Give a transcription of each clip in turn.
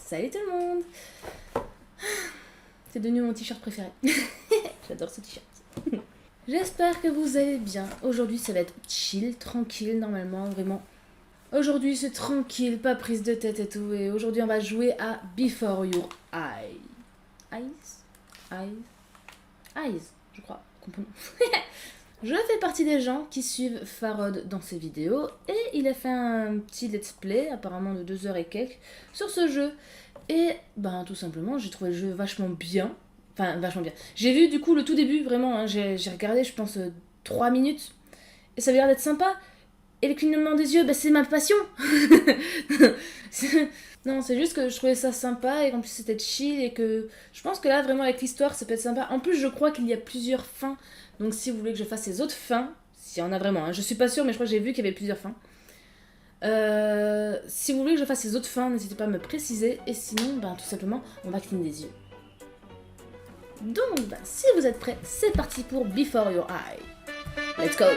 Salut tout le monde. C'est devenu mon t-shirt préféré. J'adore ce t-shirt. J'espère que vous allez bien. Aujourd'hui ça va être chill, tranquille normalement, vraiment. Aujourd'hui c'est tranquille, pas prise de tête et tout. Et aujourd'hui on va jouer à Before Your Eyes. Eyes, je crois. Je fais partie des gens qui suivent Farod dans ses vidéos et il a fait un petit let's play, apparemment de 2 heures et quelques, sur ce jeu. Et ben tout simplement, j'ai trouvé le jeu vachement bien. Enfin, vachement bien. J'ai vu du coup le tout début, vraiment, hein, j'ai regardé je pense 3 minutes. Et ça avait l'air d'être sympa. Et le clignement des yeux, bah, c'est ma passion. Non, c'est juste que je trouvais ça sympa et qu'en plus c'était chill et que je pense que là vraiment avec l'histoire ça peut être sympa. En plus je crois qu'il y a plusieurs fins, donc si vous voulez que je fasse les autres fins, s'il y en a vraiment, hein, je suis pas sûre mais je crois que j'ai vu qu'il y avait plusieurs fins. Si vous voulez que je fasse les autres fins, n'hésitez pas à me préciser et sinon ben, tout simplement on va cligner des yeux. Donc ben, si vous êtes prêts, c'est parti pour Before Your Eye. Let's go!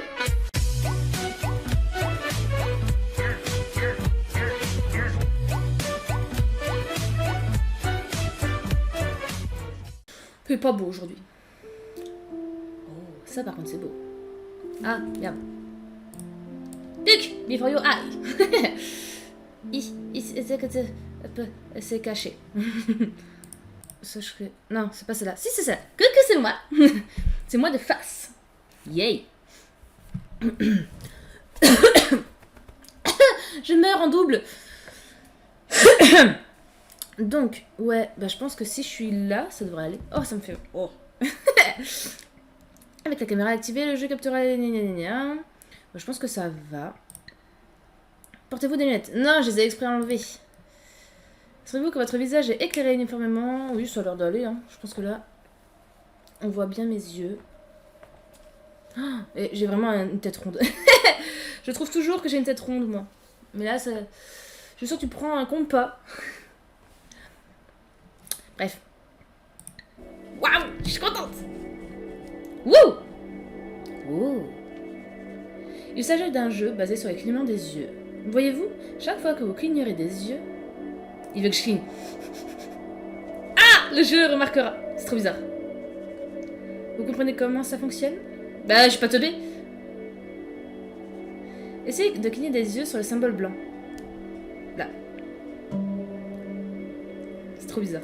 C'est pas beau aujourd'hui. Oh, ça par contre c'est beau. Ah, merde. Duc, before your eye. C'est caché. Ça, je fais... Non, c'est pas celle-là. Si, c'est ça. Que c'est moi. C'est moi de face. Yay. Je meurs en double. Donc, ouais, bah je pense que si je suis là, ça devrait aller. Oh, ça me fait... Oh. Avec la caméra activée, le jeu capturera les gna. Bah, je pense que ça va. Portez-vous des lunettes. Non, je les ai exprès enlevées. Savez-vous que votre visage est éclairé uniformément? Oui, ça a l'air d'aller, hein. Je pense que là, on voit bien mes yeux. Oh, et j'ai vraiment une tête ronde. Je trouve toujours que j'ai une tête ronde, moi. Mais là, ça... je suis sûre que tu prends un compas. Bref. Waouh, je suis contente. Wouh. Oh. Il s'agit d'un jeu basé sur les clignements des yeux. Voyez-vous, chaque fois que vous clignerez des yeux... Il veut que je cligne. Ah, le jeu remarquera. C'est trop bizarre. Vous comprenez comment ça fonctionne? Bah, je suis pas teubée. Essayez de cligner des yeux sur le symbole blanc. Là. C'est trop bizarre.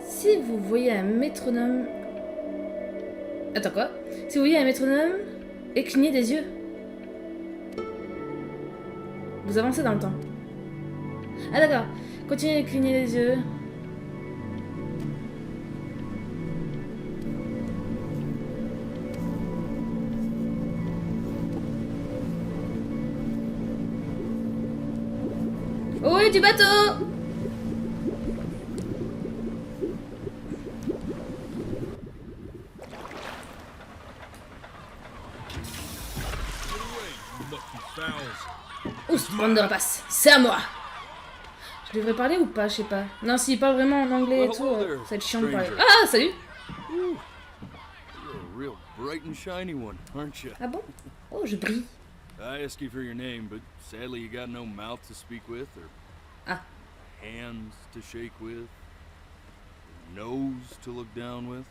Si vous voyez un métronome... Attends, quoi? Si vous voyez un métronome et clignez des yeux. Vous avancez dans le temps. Ah d'accord. Continuez de cligner les yeux. Oh oui, du bateau! Ouf, bande de rapaces, c'est à moi! Je devrais parler ou pas, je sais pas. Non, s'il parle vraiment en anglais et tout, ça va être chiant de parler. Ah, salut! Ah bon? Oh, je brille. I asked you for your name, but sadly you got no mouth to speak with, or hands to shake with, or nose to look down with.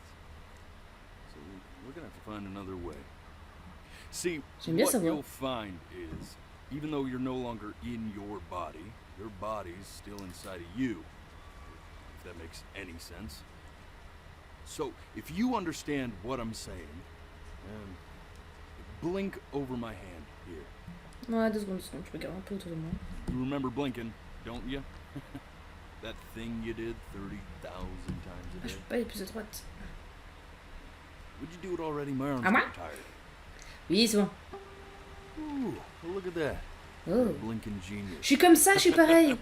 So we're gonna have to find another way. See, what you'll find is, even though you're no longer in your body's still inside of you, if that makes any sense. So, if you understand what I'm saying, blink over my hand here. Ouais, 2 secondes, je regarde un peu autour de moi. You remember blinking, don't you? That thing you did 30,000 times a day. Je peux pas aller plus à droite. Would you do it already? My arms are tired. Oui, c'est bon. Ooh, well, look at that. Oh. Blinking genius. Je suis comme ça, je suis pareil.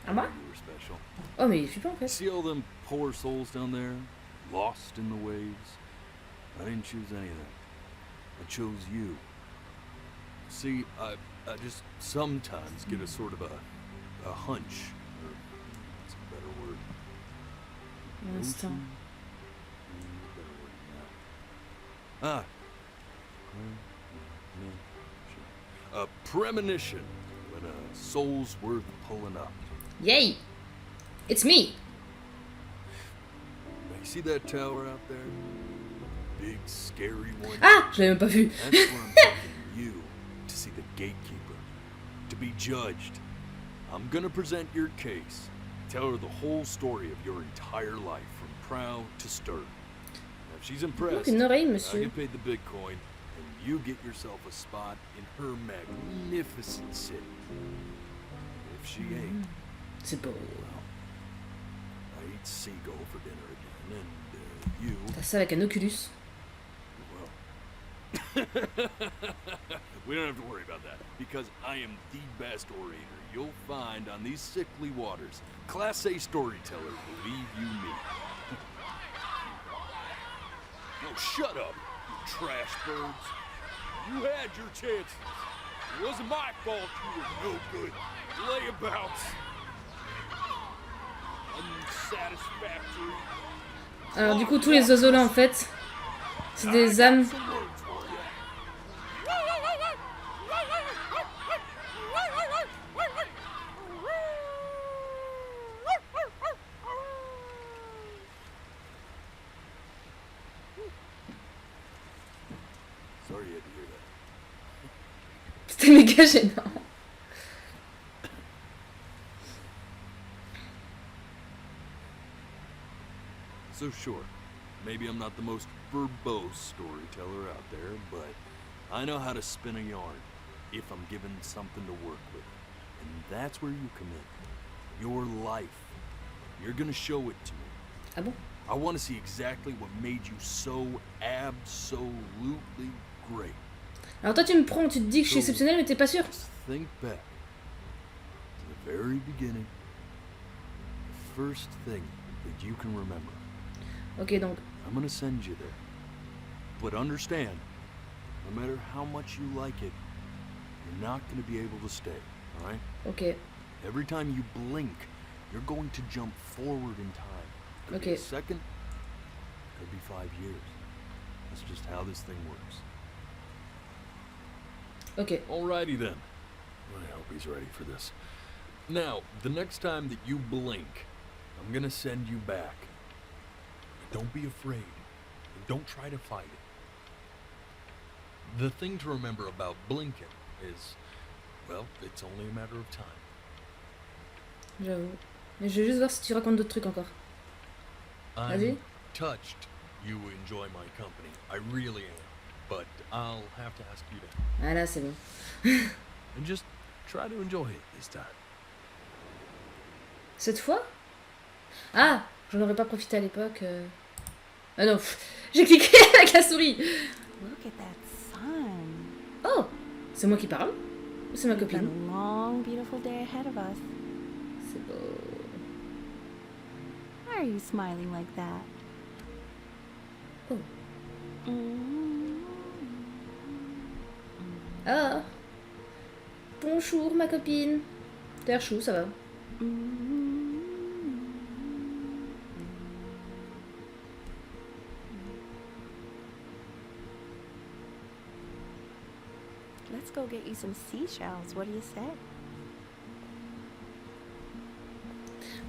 À moi? You were special. Oh, mais je suis pas en fait. See all them poor souls down there, lost in the waves? I didn't choose any of them. I chose you. See, I just sometimes get a sort of a hunch, or that's a better word. Instant. Better word than that. A premonition. but a soul's worth pulling up. Yay! It's me! Now, you see that tower out there? Big, scary one? Ah! Je l'avais même pas vu. That's where I'm taking you to see the gatekeeper, to be judged. I'm gonna present your case, tell her the whole story of your entire life, from proud to stern. Now, if she's impressed, Une oreille, I monsieur. get paid the Bitcoin, and you get yourself a spot in her magnificent city. If she ain't, C'est beau. well, I eat seagull for dinner again, and you, T'as ça avec un Oculus. well, we don't have to worry about that, because I am the best orator you'll find on these sickly waters. Class A storyteller, believe you me. No, shut up, you trash birds. You had your chances. It wasn't my fault you were no good. Layabouts. Unsatisfactory. Alors du coup, tous les oiseaux là en fait, c'est des âmes. Some words for you. Sorry you had to hear that. C'était méga gênant. So sure, maybe I'm not the most verbose storyteller out there, but I know how to spin a yarn if I'm given something to work with. And that's where you come in. Your life. You're gonna show it to me. Ah bon? I want to see exactly what made you so absolutely great. Alors toi tu me prends, tu te dis que je suis exceptionnelle mais t'es pas sûr? Just think back to the very beginning. The first thing that you can remember. Ok donc, I'm gonna send you there. But understand, no matter how much you like it, you're not gonna be able to stay, alright? ok. Every time you blink, you're going to jump forward in time. Could be Okay. a second, could be 5 years. That's just how this thing works. Ok. Alrighty then. I hope he's ready for this. Now, the next time that you blink, I'm gonna send you back. Don't be afraid. And don't try to fight it. The thing to remember about blinking is, well, it's only a matter of time. J'avoue. Mais je veux juste voir si tu racontes d'autres trucs encore. Vas-y. I'm touched you enjoy my company. I really am. But I'll have to ask you to. Ah là c'est bon. And just try to enjoy it this time. Cette fois? Ah! J'en aurais pas profité à l'époque. Ah non, j'ai cliqué avec la souris. Look at that sun. Oh! C'est moi qui parle? Ou c'est ma We've got copine? a long, beautiful day ahead of us. C'est beau. Why are you smiling like that? Oh. Mm. Ah! Bonjour ma copine. T'as l'air chou, ça va. Let's go get you some seashells. What do you say?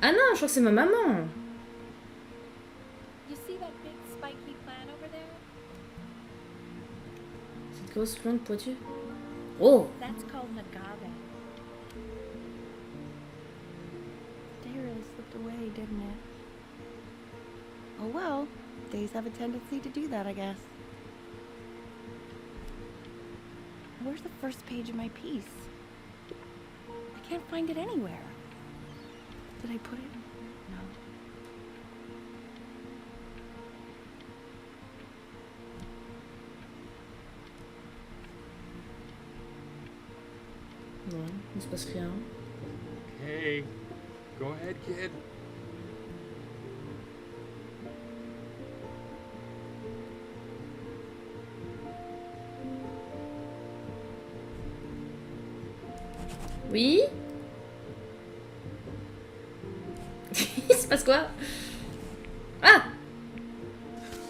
Ah non, je crois que c'est ma maman. You see that big spiky plant over there? Cette grosse plante pointue. Oh! That's called an agave. Day really slipped away, didn't it? Oh well, days have a tendency to do that, I guess. Where's the first page of my piece? I can't find it anywhere. Did I put it? No. Non, il ne se passe rien. Hey, go ahead, kid. Oui? Il se passe quoi? Ah!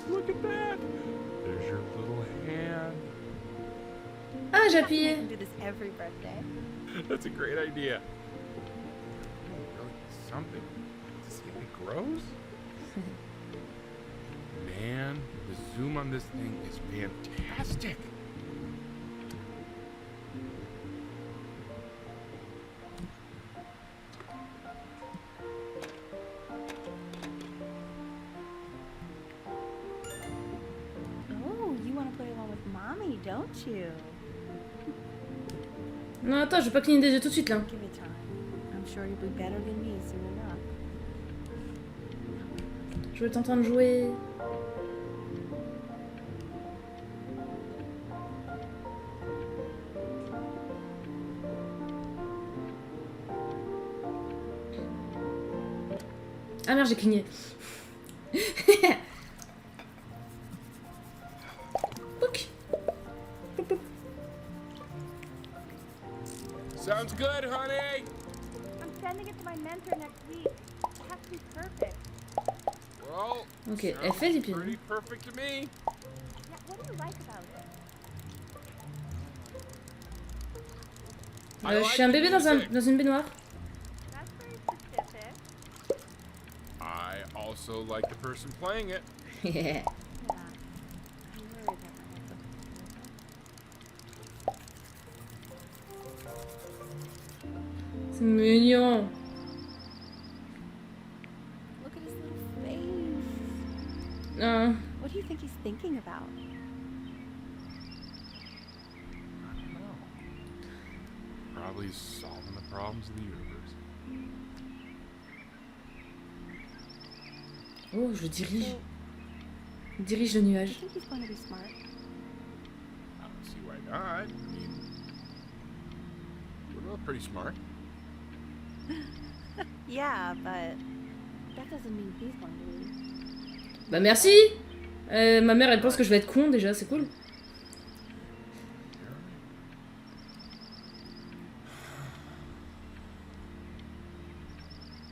Look at that. There's your little hand. Ah, j'ai appuyé. I do this every birthday. That's a great idea. Really something to see how it grows. Man, the zoom on this thing is fantastic. Oh, you want to play along with mommy, don't you? Non, attends, je vais pas cligner des yeux tout de suite là. Give it time. I'm sure you'll be better than me soon enough. Je vais être en train de jouer. Ah merde, j'ai cligné. Pouc. Poup, poup. Sounds good, honey. I'm sending it to my mentor next week. It has to be perfect. Well, Ok, elle sounds fait du piano. pretty perfect to me. Yeah, what do you like about it? I Je suis un like the bébé music. dans une baignoire. That's very specific. I also like the person playing it. Yeah. Yeah. I'm worried that my head's C'est mignon. Look at his little face. Ah. What do you think he's thinking about? I don't know. Probably solving the problems of the universe. Oh, je dirige. So, Je dirige le do you nuage. think he's going to be smart? I don't see why not. I mean, we're both pretty smart. Yeah, but that doesn't mean he's going to be. Bah merci. Ma mère, elle pense que je vais être con déjà, c'est cool.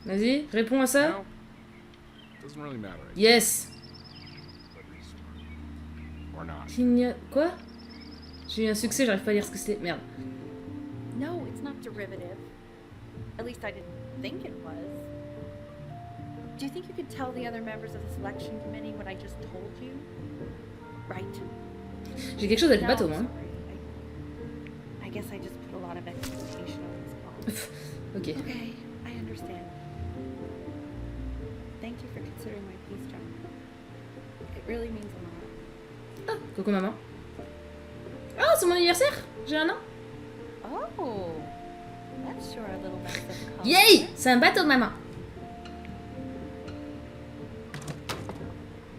Vas-y, réponds à ça. No, doesn't really matter. I Yes. guess, whether he's smart or not. Cligna... Quoi? J'ai eu un succès, j'arrive pas à lire ce que c'était. Merde. No, it's not derivative. At least I didn't think it was. Do you think you could tell the other members of the selection committee what I just told you? Right. J'ai quelque chose avec le No, bateau, I'm moi. sorry. I guess I just put a lot of expectation on this call. Ok. Okay, I understand. Thank you for considering my piece, John. It really means a lot. Ah, coucou maman. Oh, c'est mon anniversaire. J'ai un an. Oh, that's sure a little mess of color. Yay! C'est un bateau, maman.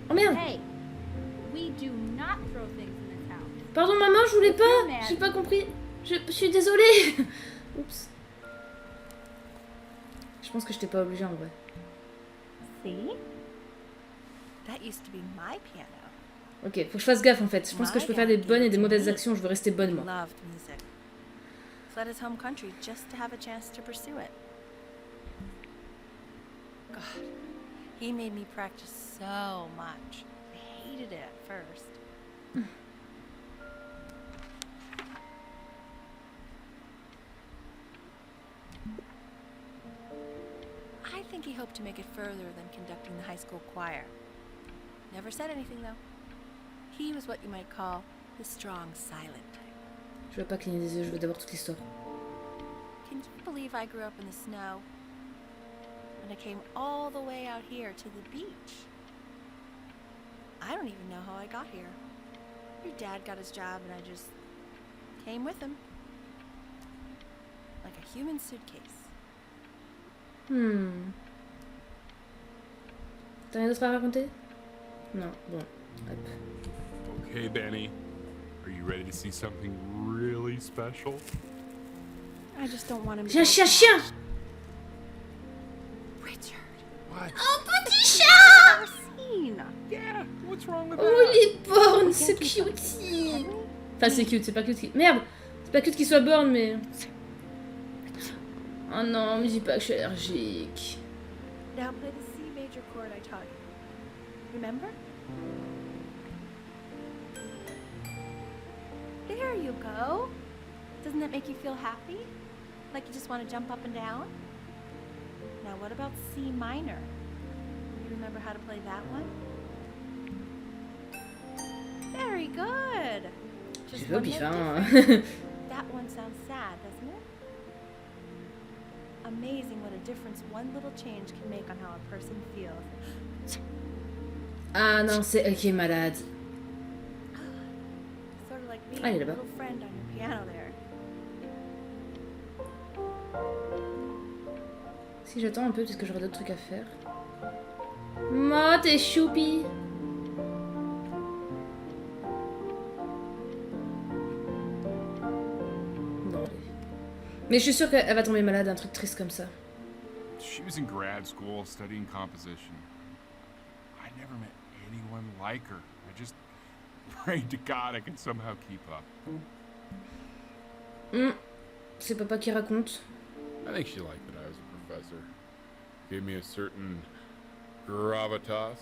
Oh merde. Hey, we do not throw things in this house. Pardon maman, je voulais pas. J'ai pas compris. Je suis désolée. Oups. Je pense que je t'ai pas obligée en vrai. See? That used to be my piano. Ok, faut que je fasse gaffe en fait. Je pense que je peux faire des bonnes et des mauvaises actions. Je veux rester bonne He moi. loved music. Fled his home country just to have a chance to pursue it. God, he made me practice so much. I hated it at first. I think he hoped to make it further than conducting the high school choir. Never said anything though. He was what you might call the strong silent type. Je veux pas cligner des yeux, je veux d'abord toute l'histoire. Can you believe I grew up in the snow? And I came all the way out here to the beach. I don't even know how I got here. Your dad got his job and I just came with him. Like a human suitcase. T'as rien d'autre à raconter? Non, bon. Hop. Okay, Benny. Are you ready to see something really special? I just don't want him to. J'ai un chien! Richard. What? Oh, petit chat! Seen. Yeah, what's wrong with Oh, that? il est born, c'est cutie! Enfin, c'est cute, c'est pas cute. Merde! C'est pas cute qu'il soit born, mais. Oh non, me dis pas que je suis allergique. Now play the C major chord I taught you. Remember? There you go. Doesn't that make you feel happy? Like you just want to jump up and down? Now what about C minor? You remember how to play that one? Very good. J'ai Just fait au one pif, note hein. different. That one sounds sad, doesn't it? Amazing what a difference one little change can make on how a person feels. Ah non, c'est elle qui est malade. Sort of like Ah, il being est a là-bas. little friend on your piano there. Si j'attends un peu, parce que j'aurai d'autres trucs à faire. Moi, t'es choupi. Bon, allez. Mais je suis sûre qu'elle va tomber malade, un truc triste comme ça. She was in grad school studying composition. I never met anyone like her. I just prayed to God I could somehow keep up. C'est papa qui raconte. I think she liked that I was a professor. Gave me a certain gravitas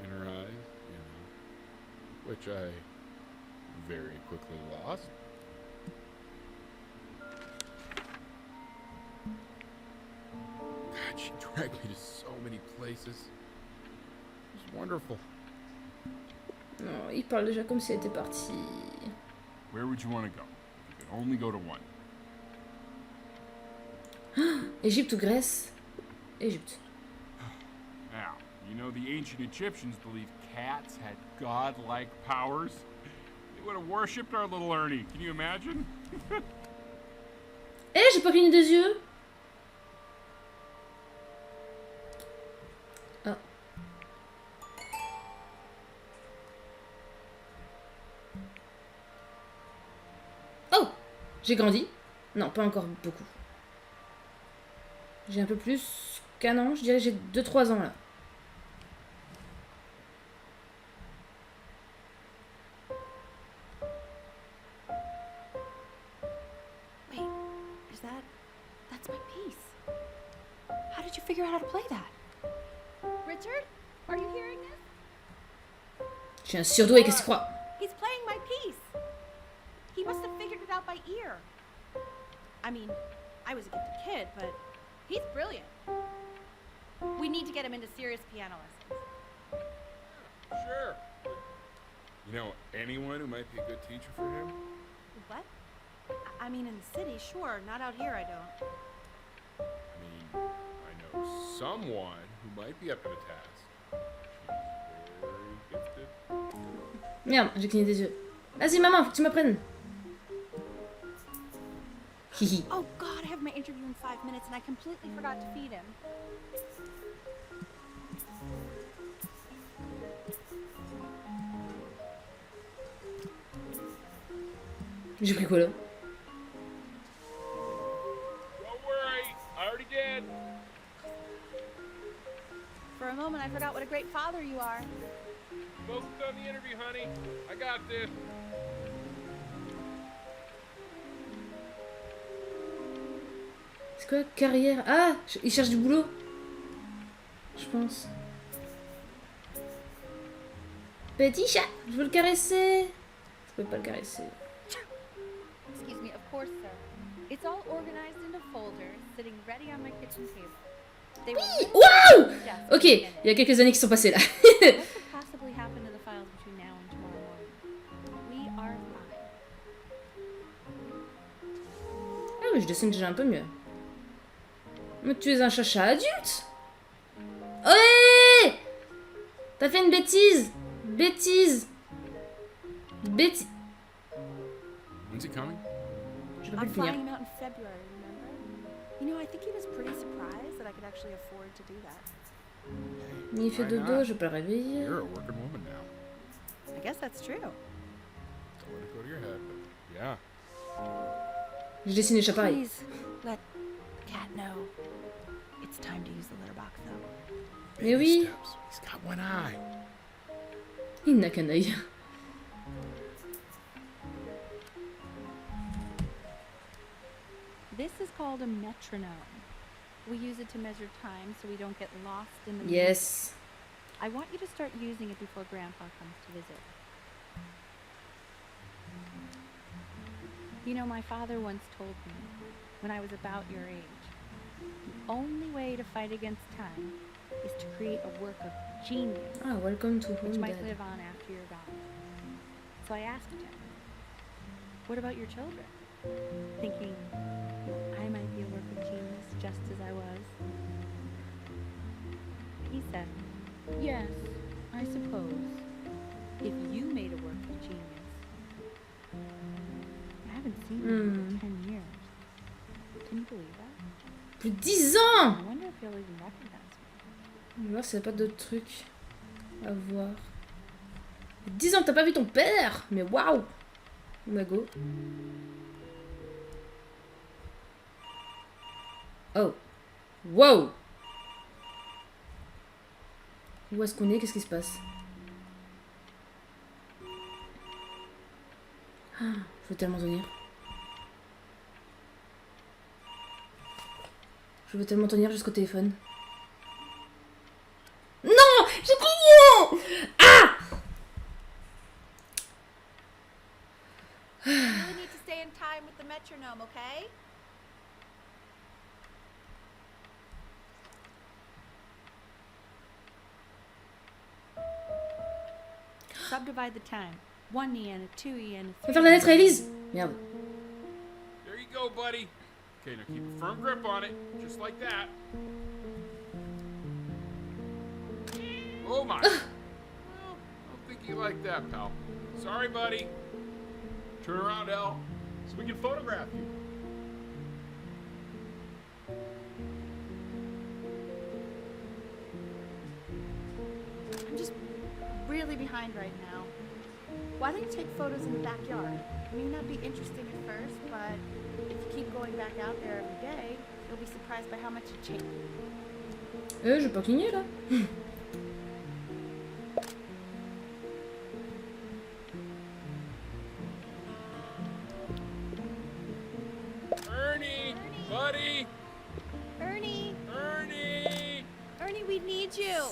in her eyes, you know, which I very quickly lost. God, she dragged me to so many places. It was wonderful. Non, il parle déjà comme si elle était partie. Where would you want to go? You could only go to one. Égypte ou Grèce? Égypte. Now, you know the ancient Egyptians believed cats had godlike powers. They would have worshipped our little Ernie. Can you imagine? Eh, j'ai pas cligné des yeux. Ah. Oh, j'ai grandi. Non, pas encore beaucoup. J'ai un peu plus qu'un an. Je dirais que j'ai 2-3 ans là. Wait, is that... That's my piece. How did you figure out how to play that? Richard, are you hearing this? Je suis un surdoué, qu'est-ce que tu crois? He's playing my piece. He must have figured it out by ear. I mean, I was a gifted kid, but he's brilliant. We need to get him into serious piano lessons. Sure. You know anyone who might be a good teacher for him? What? I mean, in the city, sure. Not out here, I don't. I mean, I know someone who might be up to the task. She's very gifted. Merde, j'ai cligné des yeux. Vas-y maman, faut que tu m'apprennes. Hihi. Oh, God, I have my interview in 5 minutes, and I completely forgot to feed him. J'ai pris quoi là? Don't worry, I already did. For a moment, I forgot what a great father you are. Focus on the interview, honey. I got this. C'est quoi, carrière? Ah, il cherche du boulot. Je pense. Petit chat, je veux le caresser. Je peux pas le caresser. Excuse me, of course, sir. It's all organized into folders, sitting ready on my kitchen table. They were Oui, listed waouh! on the desk Ok, at the il y a beginning. quelques années qui sont passées là. What could possibly happen to the files between now and tomorrow morning? We are fine. Ah mais je dessine déjà un peu mieux. Mais tu es un chacha adulte. Ouais! T'as fait une bêtise. Bêtise. Bêtise. When's he coming? Je peux plus I'm le finir. flying him out in February, remember? You know, I think he was pretty surprised that I could actually afford to do that. Mais il fait Why dodo, not? je peux le réveiller. You're a working woman now. I guess that's true. Don't let it go to your head, but yeah. Je dessine les chats pareil. Please let Cat know. It's time to use the litter box, though. Mais oui. Steps. He's got one eye. Il n'a qu'un œil. This is called a metronome. We use it to measure time so we don't get lost in the music. Yes. I want you to start using it before Grandpa comes to visit. You know, my father once told me, when I was about your age. The only way to fight against time is to create a work of genius Ah, welcome to which home, might Dad. live on after you're gone. So I asked him, what about your children? Thinking I might be a work of genius just as I was. He said, yes, I suppose, if you made a work of genius. I haven't seen him for 10 years. Can you believe that? Plus de 10 ans! I wonder if he'll even recognize me. On va voir s'il n'y a pas d'autres trucs à voir. 10 ans que t'as pas vu ton père! Mais waouh! Mago. Oh. Wow! Où est-ce qu'on est? Qu'est-ce qui se passe? Ah, je veux tellement tenir. Je veux tellement tenir jusqu'au téléphone. Non! J'ai cligné! Ah! You really need to stay in time with the metronome, okay? Subdivide the time. 1 E and a 2 E and On va a 3 faire la lettre à Elise. Merde. There you go, buddy. Okay, now keep a firm grip on it, just like that. Oh my. Well, I don't think you like that, pal. Sorry, buddy. Turn around, Al, so we can photograph you. I'm just really behind right now. Why don't you take photos in the backyard? It may not be interesting at first, but if you keep going back out there every day, you'll be surprised by how much it changes. Je vais pas cligner là. Ernie, buddy, Ernie! Ernie. Ernie, we need you!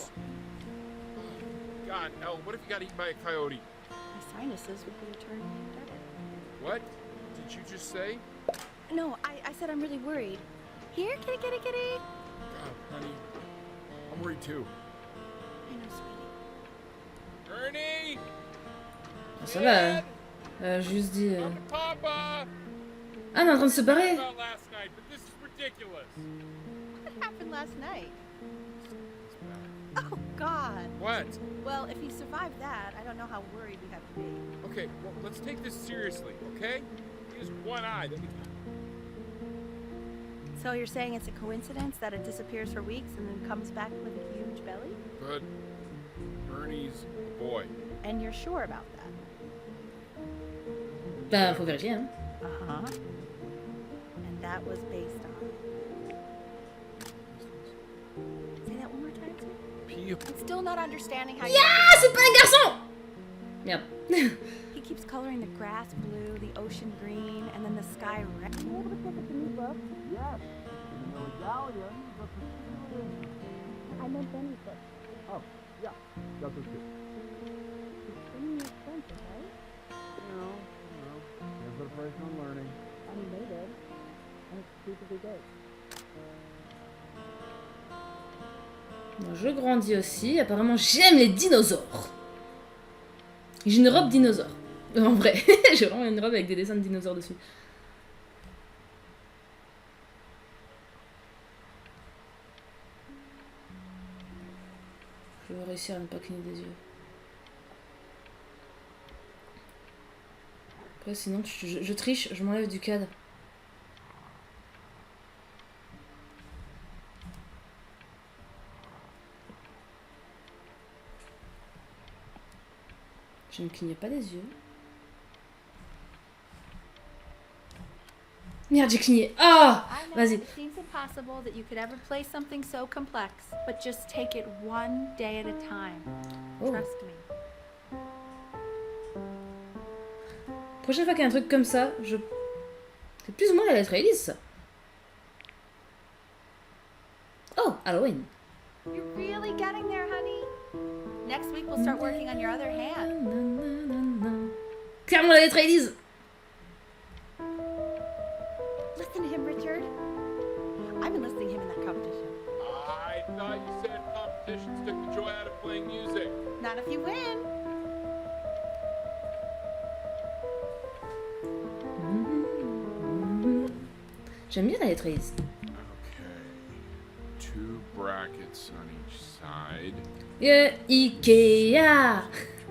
God, Al, what if you got eaten by a coyote? My sinuses would be eternally indebted. What did you just say? No, I said I'm really worried. Here, kitty, kitty, kitty! God, honey, I'm worried too. I know, sweetie. Ernie, Ah, ça va. Juste dit. come to Papa. Ah, on est en train de se barrer. About last night, but this is ridiculous. What happened last night? Oh, God. What? Well, if you survived that, I don't know how worried we have to be. Okay, well, let's take this seriously, okay? He has one eye. So you're saying it's a coincidence that it disappears for weeks and then comes back with a huge belly? But Ernie's a boy. And you're sure about that? Bah, faut vérifier, hein. Uh-huh. And that was based on... Say that one more time, sweetie. I'm still not understanding how Ah, c'est pas un garçon! Merde. He keeps coloring the grass blue, the ocean green, and then the sky red. You able to pick up the new book? Yes. In the medallion, but I meant Benny's book. oh, yeah, that's okay. It's pretty expensive, right? Here's the price on learning. I mean, they did. And it's stupidly good. Moi, je grandis aussi. Apparemment, j'aime les dinosaures. J'ai une robe dinosaure. En vrai, j'ai vraiment une robe avec des dessins de dinosaures dessus. Je vais réussir à ne pas cligner des yeux. Après, sinon, je triche, je m'enlève du cadre. Je ne cligne pas des yeux. Merde, j'ai cligné. Ah, I know vas-y. it seems impossible that you could ever play something so complex, but just take it one day at a time. Oh. Trust me. Prochaine fois qu'il y a un truc comme ça, je... C'est plus ou moins la lettre Elise, ça. Oh, Halloween. You're really getting there, honey. Next week we'll start working on your other hand. Clairement la lettre Elise. Listen to him, Richard. I'm enlisting him in that competition. I thought you said competitions took the joy out of playing music. Not if you win. J'aime bien la lettriste. Okay. 2 brackets on each side. Yeah, Ikea.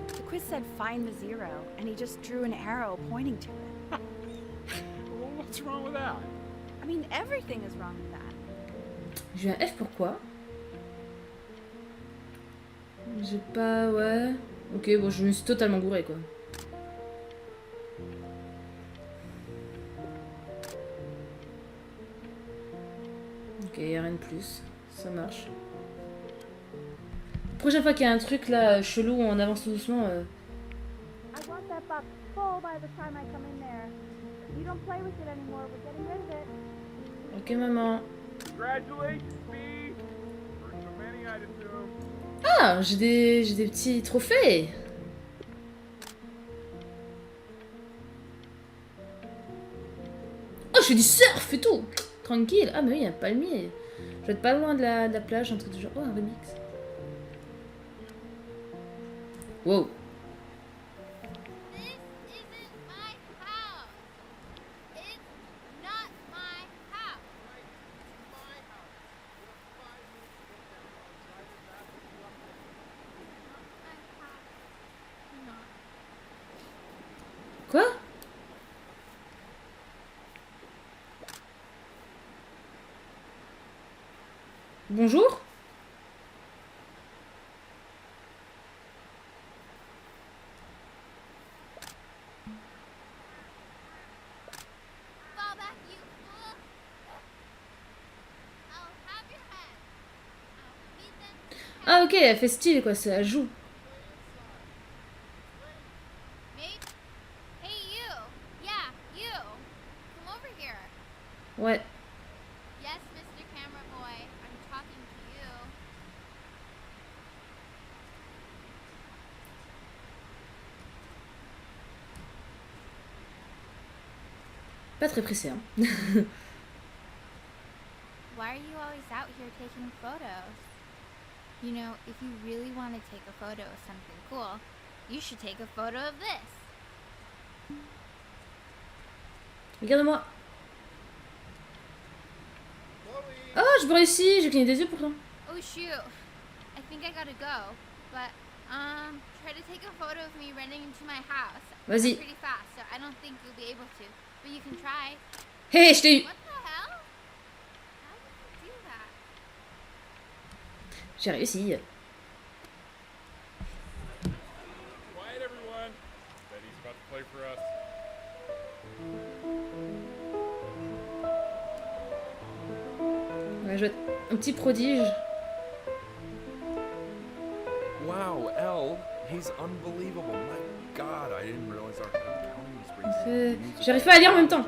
The quiz said find the 0, and he just drew an arrow pointing to it. Well, what's wrong with that? I mean, everything is wrong with that. J'ai un F pourquoi? J'ai pas... Ouais... Ok, bon, je me suis totalement gouré, quoi. Ok, y'a rien de plus. Ça marche. Prochaine fois qu'il y a un truc, là, chelou, on avance tout doucement... I want that box full by the time I come in there. If you don't play with it anymore, we're getting rid of it. Ok, maman. Congratulations, B. First of many, I assume. Ah, j'ai des petits trophées. Oh, je fais du surf et tout. Tranquille. Ah, mais oui, il y a un palmier. Je vais être pas loin de la plage, un truc du genre. Oh, un remix. Wow. Quoi? Bonjour? Ah ok, elle fait style quoi, elle joue. Ouais. Yes, Mr. Camera Boy, I'm talking to you. Pas très pressé, hein. Why are you always out here taking photos? You know, if you really want to take a photo of something cool, you should take a photo of this. Regarde-moi. Oh, je peux réussir, j'ai cligné des yeux pourtant. Oh shoot, I think I gotta go. But, try to take a photo of me running into my house. Vas-y. I'm pretty fast, so I don't think you'll be able to. But you can try. Hé, hey, je t'ai eu. What the hell? How did you do that? J'ai réussi. Quiet, everyone. Betty's about to play for us. Ouais, je vais être un petit prodige. Wow, Elle, he's unbelievable. My God, I didn't realize our county was bringing. J'arrive pas à lire en même temps.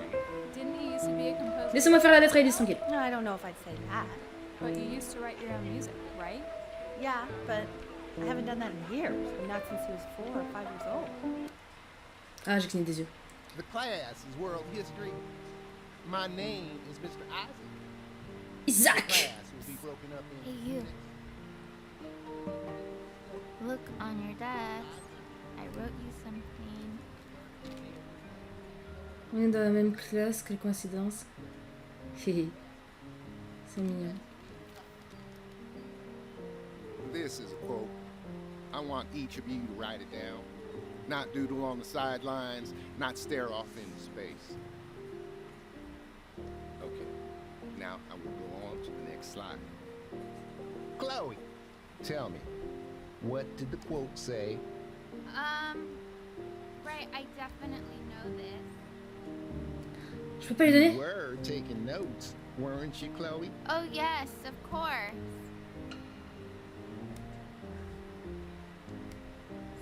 Didn't you used to be a composer? Laissez-moi faire la lettre à Elise tranquille. No, I don't know if I'd say that. But you used to write your own music, right? Yeah, but I haven't done that in years. I mean, not since he was 4 or 5 years old. Ah, j'ai cligné des yeux. The class is world history. My name is Mr. Isaac. The Isaac! class will be broken up in Hey, you. Look on your desk. I wrote you something. On est dans la même classe, quelle coïncidence. Hehe. C'est mignon. This is a quote. I want each of you to write it down. Not doodle on the sidelines, not stare off into space. Okay, now I will go on to the next slide. Chloe, tell me, what did the quote say? Right, I definitely know this. Je peux pas lui donner? You were taking notes, weren't you, Chloe? Oh yes, of course.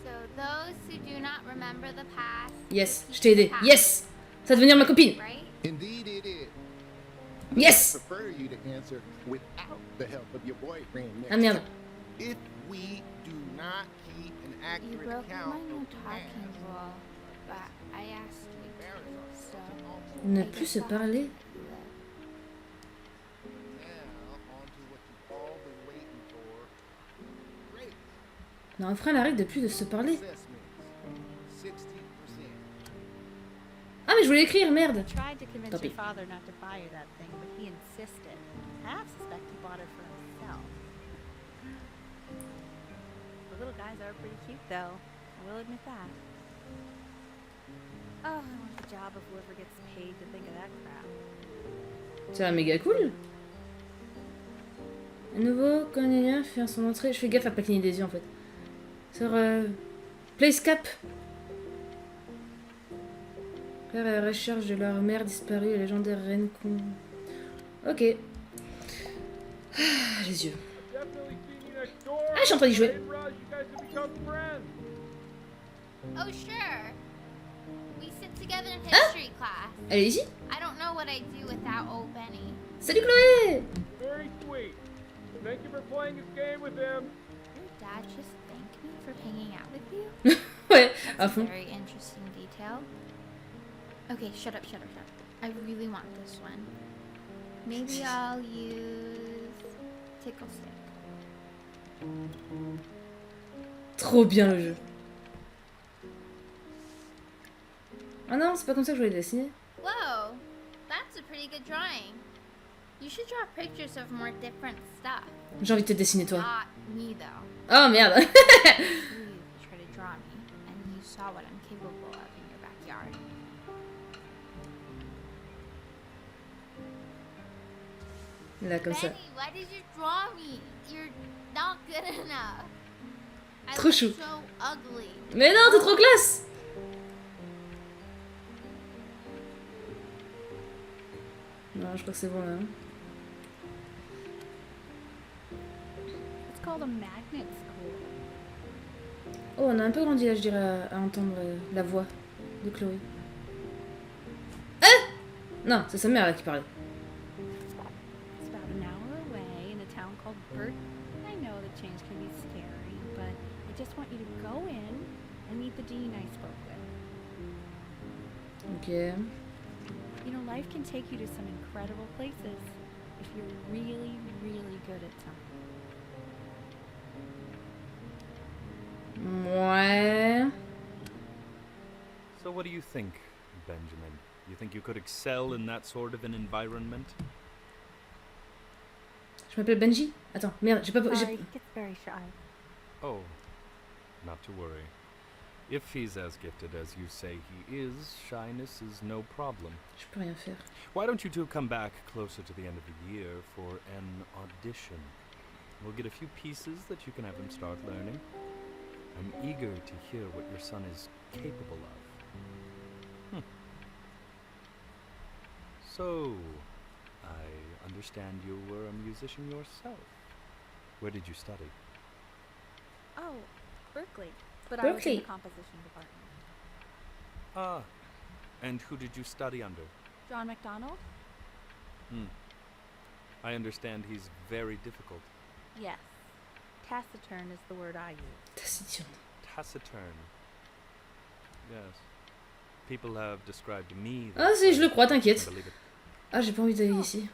So those who do not remember the past. Yes, je t'ai aidé. Yes! Ça va devenir ma copine. Right? Indeed it is. Yes! I prefer you to answer without the help of your boyfriend next Ah merde. time. If we do not keep an You accurate broke account my of no the talking past, rule, but I asked you to, so Ne I plus guess se I'll have parler. to do On a enfreint la règle de plus de se parler. Assessments, 60%. Ah mais je voulais écrire, merde. I tried to convince Tant your pis. father not to buy you that thing, but he insisted. I half suspect he bought it for himself. The little guys are pretty cute, though. I will admit that. Oh, I want the job of whoever gets paid to think of that crap. C'est méga cool. Un nouveau canadien fait son entrée. Je fais gaffe à pas cligner des yeux en fait. Sur Place Cap. Faire la recherche de leur mère disparue, la légendaire reine con. Ok. Ah, les yeux. Ah, je suis en train d'y jouer. Oh, sure. We sit together in history class. Elle est ici. I don't know what I'd do without old Benny. Salut Chloé. Very sweet. Thank you for playing this game with him. Your dad just thanked me for hanging out with you? Ouais, à That's a fond. very interesting detail. Okay, shut up. I really want this one. Maybe I'll use tickle stick. Trop bien le jeu. Ah non, c'est pas comme ça que je voulais dessiner. Whoa, that's a pretty good drawing. You should draw pictures of more different stuff. J'ai envie de te dessiner toi. Not me though. Oh merde. You try to draw me, and you saw what I'm capable of in your backyard. Là comme ça. Benny, why did you draw me? You're not good enough. I Trop look chou. so ugly. Mais non, t'es trop classe. Non, je crois que c'est bon là. It's called a magnet school. Oh, on a un peu grandi là, je dirais, à entendre la voix de Chloé. Hein? Non, c'est sa mère là qui parlait. It's about an hour away in a town called Burt. I know that change can be scary, but I just want you to go in and meet the dean I spoke with. Ok. You know, life can take you to some incredible places if you're really, really good at something. Ouais. So what do you think, Benjamin? You think you could excel in that sort of an environment? Je m'appelle Benji. Attends, merde, j'ai pas... Sorry, he gets very shy. Oh, not to worry. If he's as gifted as you say he is, shyness is no problem. Je peux rien faire. Why don't you two come back closer to the end of the year for an audition? We'll get a few pieces that you can have him start learning. I'm eager to hear what your son is capable of. So, I understand you were a musician yourself. Where did you study? Oh, Berkeley. But I was in Berkeley. the composition department. Ah, and who did you study under? John MacDonald? I understand he's very difficult. Yes. Taciturn is the word I use. Taciturne. Taciturn. Yes. People have described me. Ah that si, je way. le crois, I t'inquiète. believe it. Ah, j'ai pas envie d'aller ici.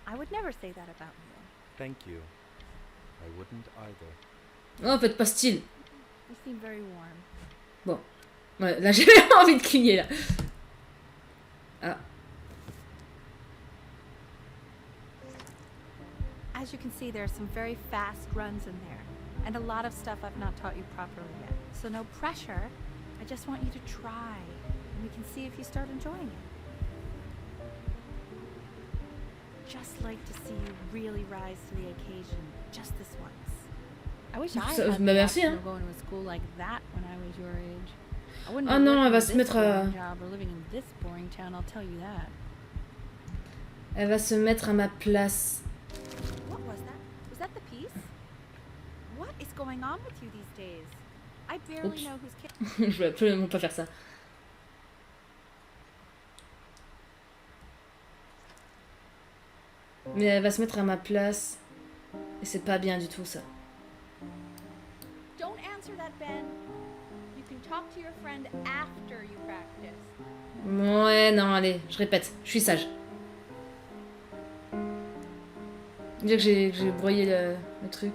I would never say that about you. Thank you. I wouldn't either. Oh, faites pas style. You seem very warm. Bon. Ouais, là, j'ai vraiment envie de cligner, là. Ah. As you can see, there are some very fast runs in there, and a lot of stuff I've not taught you properly yet. So no pressure. I just want you to try, and we can see if you start enjoying it. Just like to see you really rise to the occasion, just this once. I wish I Ça- had bah, the merci, option hein. of going to a school like that when I was your age. I wouldn't Oh have non, lived elle va in se this mettre à... boring job or living in this boring town, I'll tell you that. Elle va se mettre à ma place. What was that? Was that the piece? What is going on with you these days? I barely Oops. know who's kid. Je vais absolument pas faire ça. Mais elle va se mettre à ma place. Et c'est pas bien du tout, ça. Don't answer that, Ben. You can talk to your friend after you practice. Ouais, non, allez, je répète. Je suis sage. Dire que j'ai broyé le truc.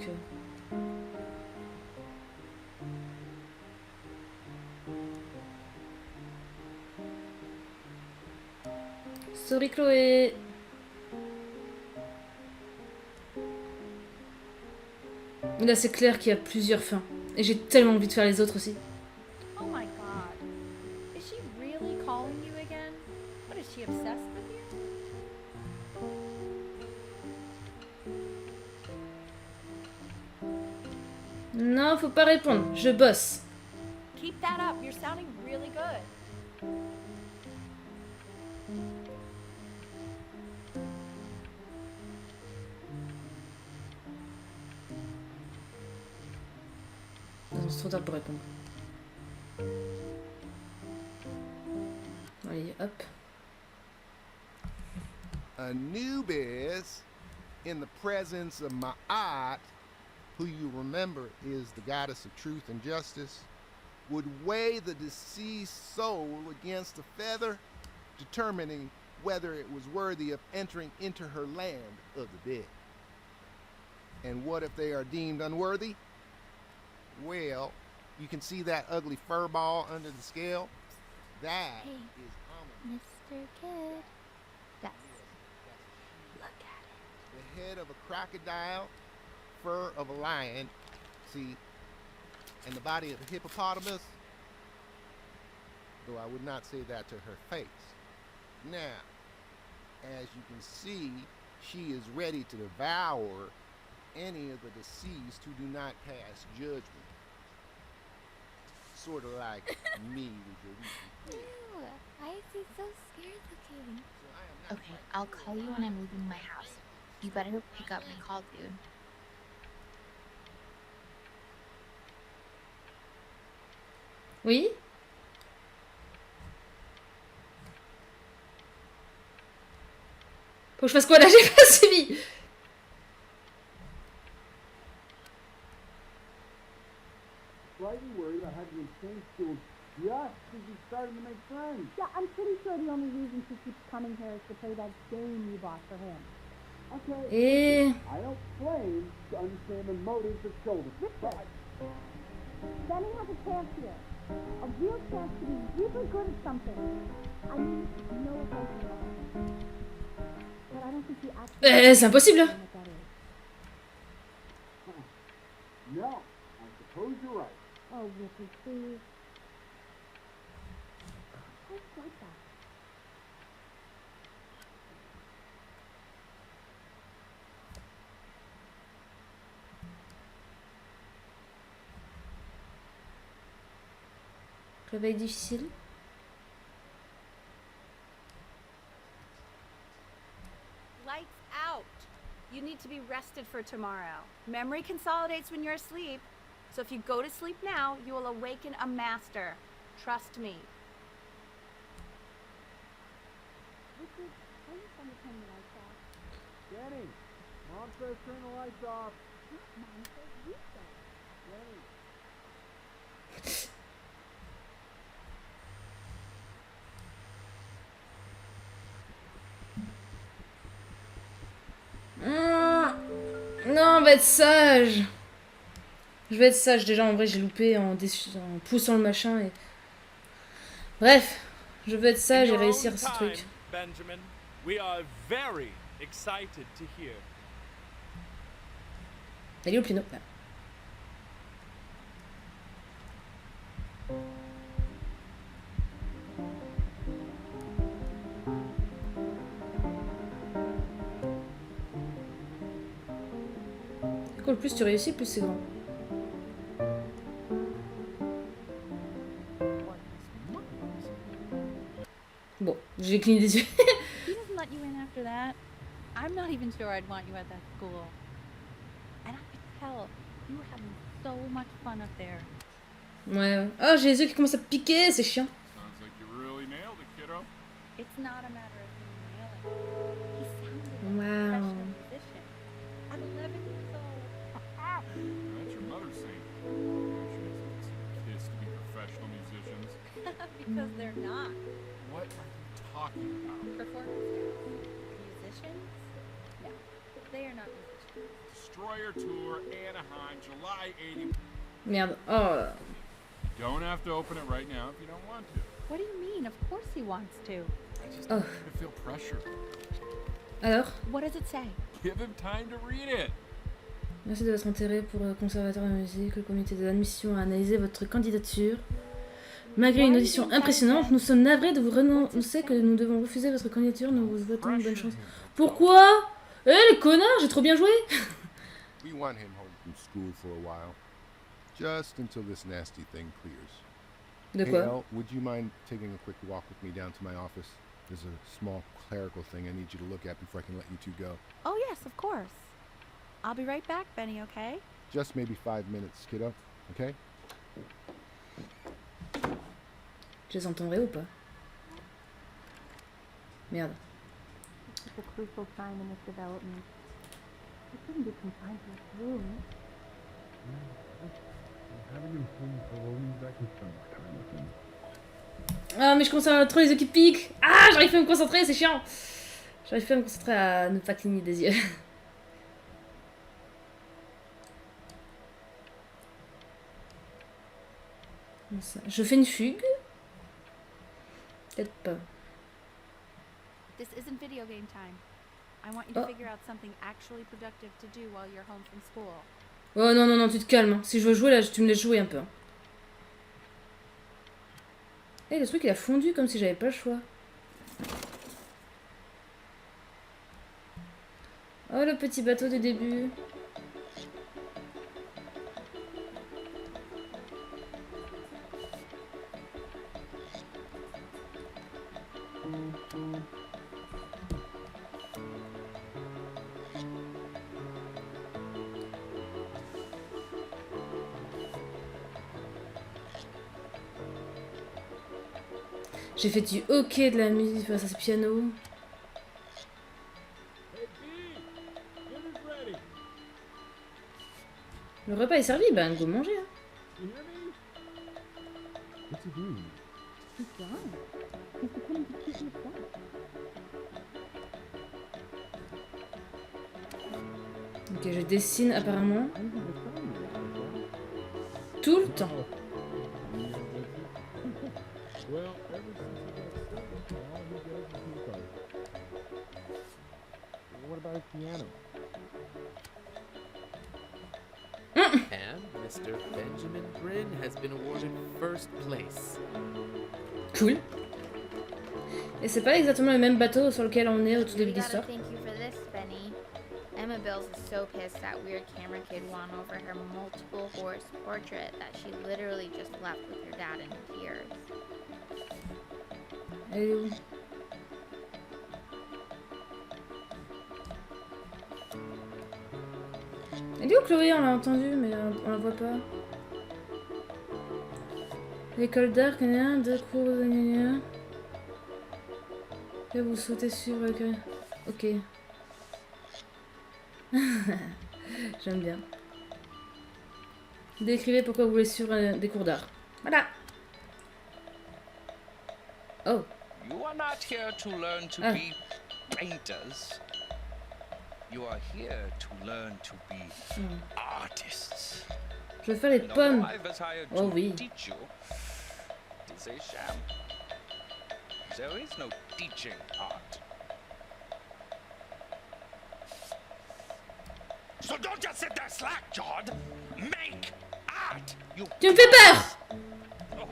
Sorry Chloé. Là c'est clair qu'il y a plusieurs fins. Et j'ai tellement envie de faire les autres aussi. Oh my god. Is she really calling you again? What, is she obsessed with you? Non, faut pas répondre. Je bosse. Keep that up. You're sounding really good. Non, c'est trop tard pour répondre. Allez, hop. Anubis, in the presence of Ma'at, who you remember is the goddess of truth and justice, would weigh the deceased soul against a feather, determining whether it was worthy of entering into her land of the dead. And what if they are deemed unworthy? Well, you can see that ugly fur ball under the scale? That Hey, is ominous. Mr. Kid. Yes. Look at The head of a crocodile, fur of a lion, see, and the body of a hippopotamus, though I would not say that to her face. Now, as you can see, she is ready to devour any of the deceased who do not pass judgment. Sort of like me with your recent it. quid. Ew, why is he so scared looking? So I am not Okay, I'll call you when I'm leaving my house. You better pick up my call, dude. Oui? Faut que je fasse quoi là? J'ai pas suivi! Slightly worried about having to change schools just as you started to make friends. Yeah, I'm pretty sure the only reason she keeps coming here is to play that game you bought for him. Okay. Et... I don't claim to understand the motives of children. But Then he has a chance here. A real chance to be really good at something. I mean, no offense at all. But I don't think he actually c'est impossible! knows what that is. no, I suppose you're right. Oh, Ricky, please. What's like that? Réveil difficile. Lights out. You need to be rested for tomorrow. Memory consolidates when you're asleep. So if you go to sleep now, you will awaken a master. Trust me. Richard, why are you trying to turn the lights off? Jenny, Mom says turn the lights off. Mom says you said. Jenny. Non, on va être sage. Je vais être sage. Déjà, en vrai, j'ai loupé en poussant le machin. Et... Bref, je veux être sage et réussir ce truc. Benjamin, we are very excited to hear. Elle est où, Pino? Là. Cool, plus tu réussis, plus c'est grand. Bon, j'ai cligné des yeux. He doesn't let you in after that. I'm not even sure I'd want you at that school. And I could tell you were having so much fun up there. Ouais. Oh, j'ai les yeux qui commencent à piquer, c'est chiant. Sounds like you really nailed it, kiddo. It's not a matter of you nailing it. He sounded like a Wow. professional musician. At 11 years old. That's your mother saying. She kids to be professional musicians. Because they're not. What are you talking about? Performance musicians? No, they are not musicians. Destroyer Tour, Anaheim, July 80. Merde. Oh. Don't have to open it right now if you don't want to. What do you mean? Of course he wants to. just Oh. don't want to feel pressure. Alors, What does it say? Give him time to read it. merci de votre intérêt pour le conservatoire de la musique. Le comité d'admission a analysé votre candidature. Malgré une audition impressionnante, nous sommes navrés de vous renoncer que nous devons refuser votre candidature. Nous vous souhaitons une bonne chance. Pourquoi? Eh les connards, j'ai trop bien joué. We want him home from school for a while. Just until this nasty thing clears. De Hey, quoi? Elle, would you mind taking a quick walk with me down to my office? There's a small clerical thing I need you to look at before I can let you two go. Oh, yes, of course. I'll be right back, Benny, okay? Just maybe 5 minutes, kiddo. Okay? Je les entendrai ou pas? Merde. It's a crucial time in this development. It shouldn't be confined to its room. Having him home for alone, I can spend more time with him. Ah mais je commence à avoir trop les yeux qui piquent. Ah j'arrive pas à me concentrer, c'est chiant. J'arrive pas à me concentrer à ne pas cligner des yeux. Je fais une fugue? Peut-être pas. This isn't video game time. I want you to Oh. figure out something actually productive to do while you're home from school. Oh non, non, non, tu te calmes. Hein. Si je veux jouer là, tu me laisses jouer un peu. Hein. Eh, le truc il a fondu comme si j'avais pas le choix. Oh, le petit bateau du début. J'ai fait du hockey, de la musique, enfin, ça c'est piano. Le repas est servi, ben go manger. Hein. What's he doing? He's gone. He's becoming completely upset. Ok, je dessine apparemment. Tout le temps. Well, ever since he got sick, all he does is think about it. What about his piano? And Mr. Benjamin Bryn has been awarded first place. Cool. Et c'est pas exactement le même bateau sur lequel on est au tout début de We gotta l'histoire. thank you for this, Benny. Emma Bills is so pissed that weird camera kid won over her multiple horse portrait that she literally just left with her dad in tears. Elle est où? Elle est où Chloé? On l'a entendu, mais on la voit pas. L'école d'art, deux cours de gna. Et vous sautez suivre le carré. Ok. J'aime bien. Décrivez pourquoi vous voulez suivre des cours d'art. Voilà. Oh. You are not here to learn to Ah. be painters. You are here to learn to be artists. Je veux faire les No, pommes. I was hired Oh to oui. teach you. It's a sham. There is no teaching art. So don't just sit there slack-jawed. Make art. You. Tu me fais peur! Oh.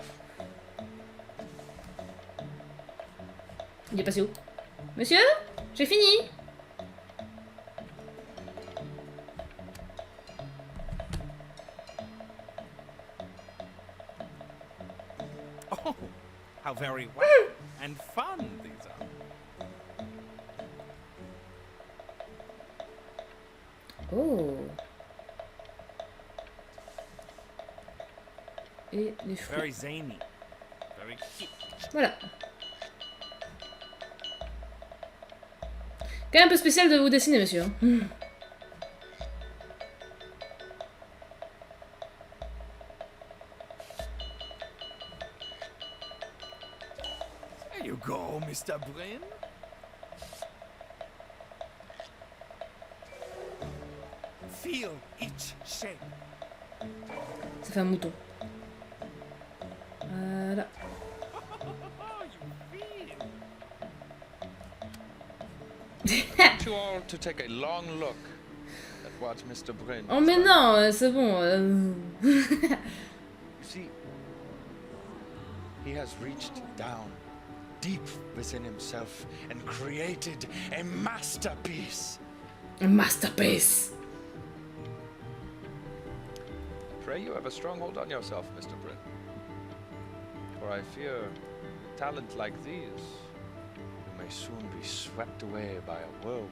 Il est passé où? Monsieur? J'ai fini! Oh, how very well and fun these are. Oh. Et les fruits. Very zany. Very cute. Voilà. Quand même un peu spécial de vous dessiner, monsieur. There you go, Mr. Bryn. Feel each shape. Ça fait un mouton. Voilà. You feel. I want you all to take a long look at what Mr. Bryn Oh has mais done. non, c'est bon. You see, he has reached down deep within himself and created a masterpiece. A masterpiece. Pray you have a strong hold on yourself, Mr. Bryn. For I fear talent like these, you may soon be swept away by a whirlwind.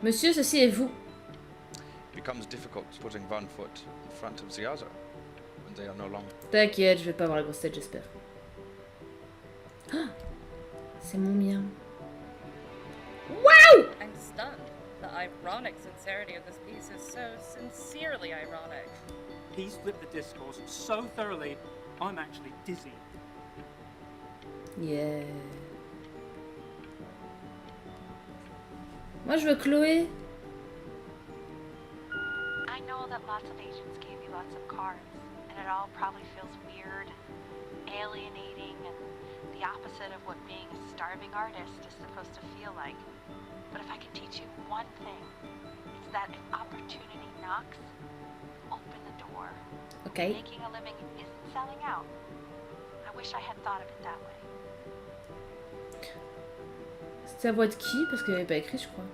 Monsieur, ceci est vous. It becomes difficult putting one foot in front of the other when they are no longer. T'inquiète, je vais pas avoir la grosse tête, j'espère. Ah, c'est mon mien. Waouh! I'm stunned. The ironic sincerity of this piece is so sincerely ironic. He's flipped the discourse so thoroughly, I'm actually dizzy. Yeah. Moi, je veux Chloé. I know that lots of agents gave you lots of cards, and it all probably feels weird, alienating, and the opposite of what being a starving artist is supposed to feel like. But if I could teach you one thing, it's that if opportunity knocks, open the door. Okay. Making a living isn't selling out. I wish I had thought of it that way. C'est la voix de qui? Parce qu'elle n'avait pas écrit, je crois.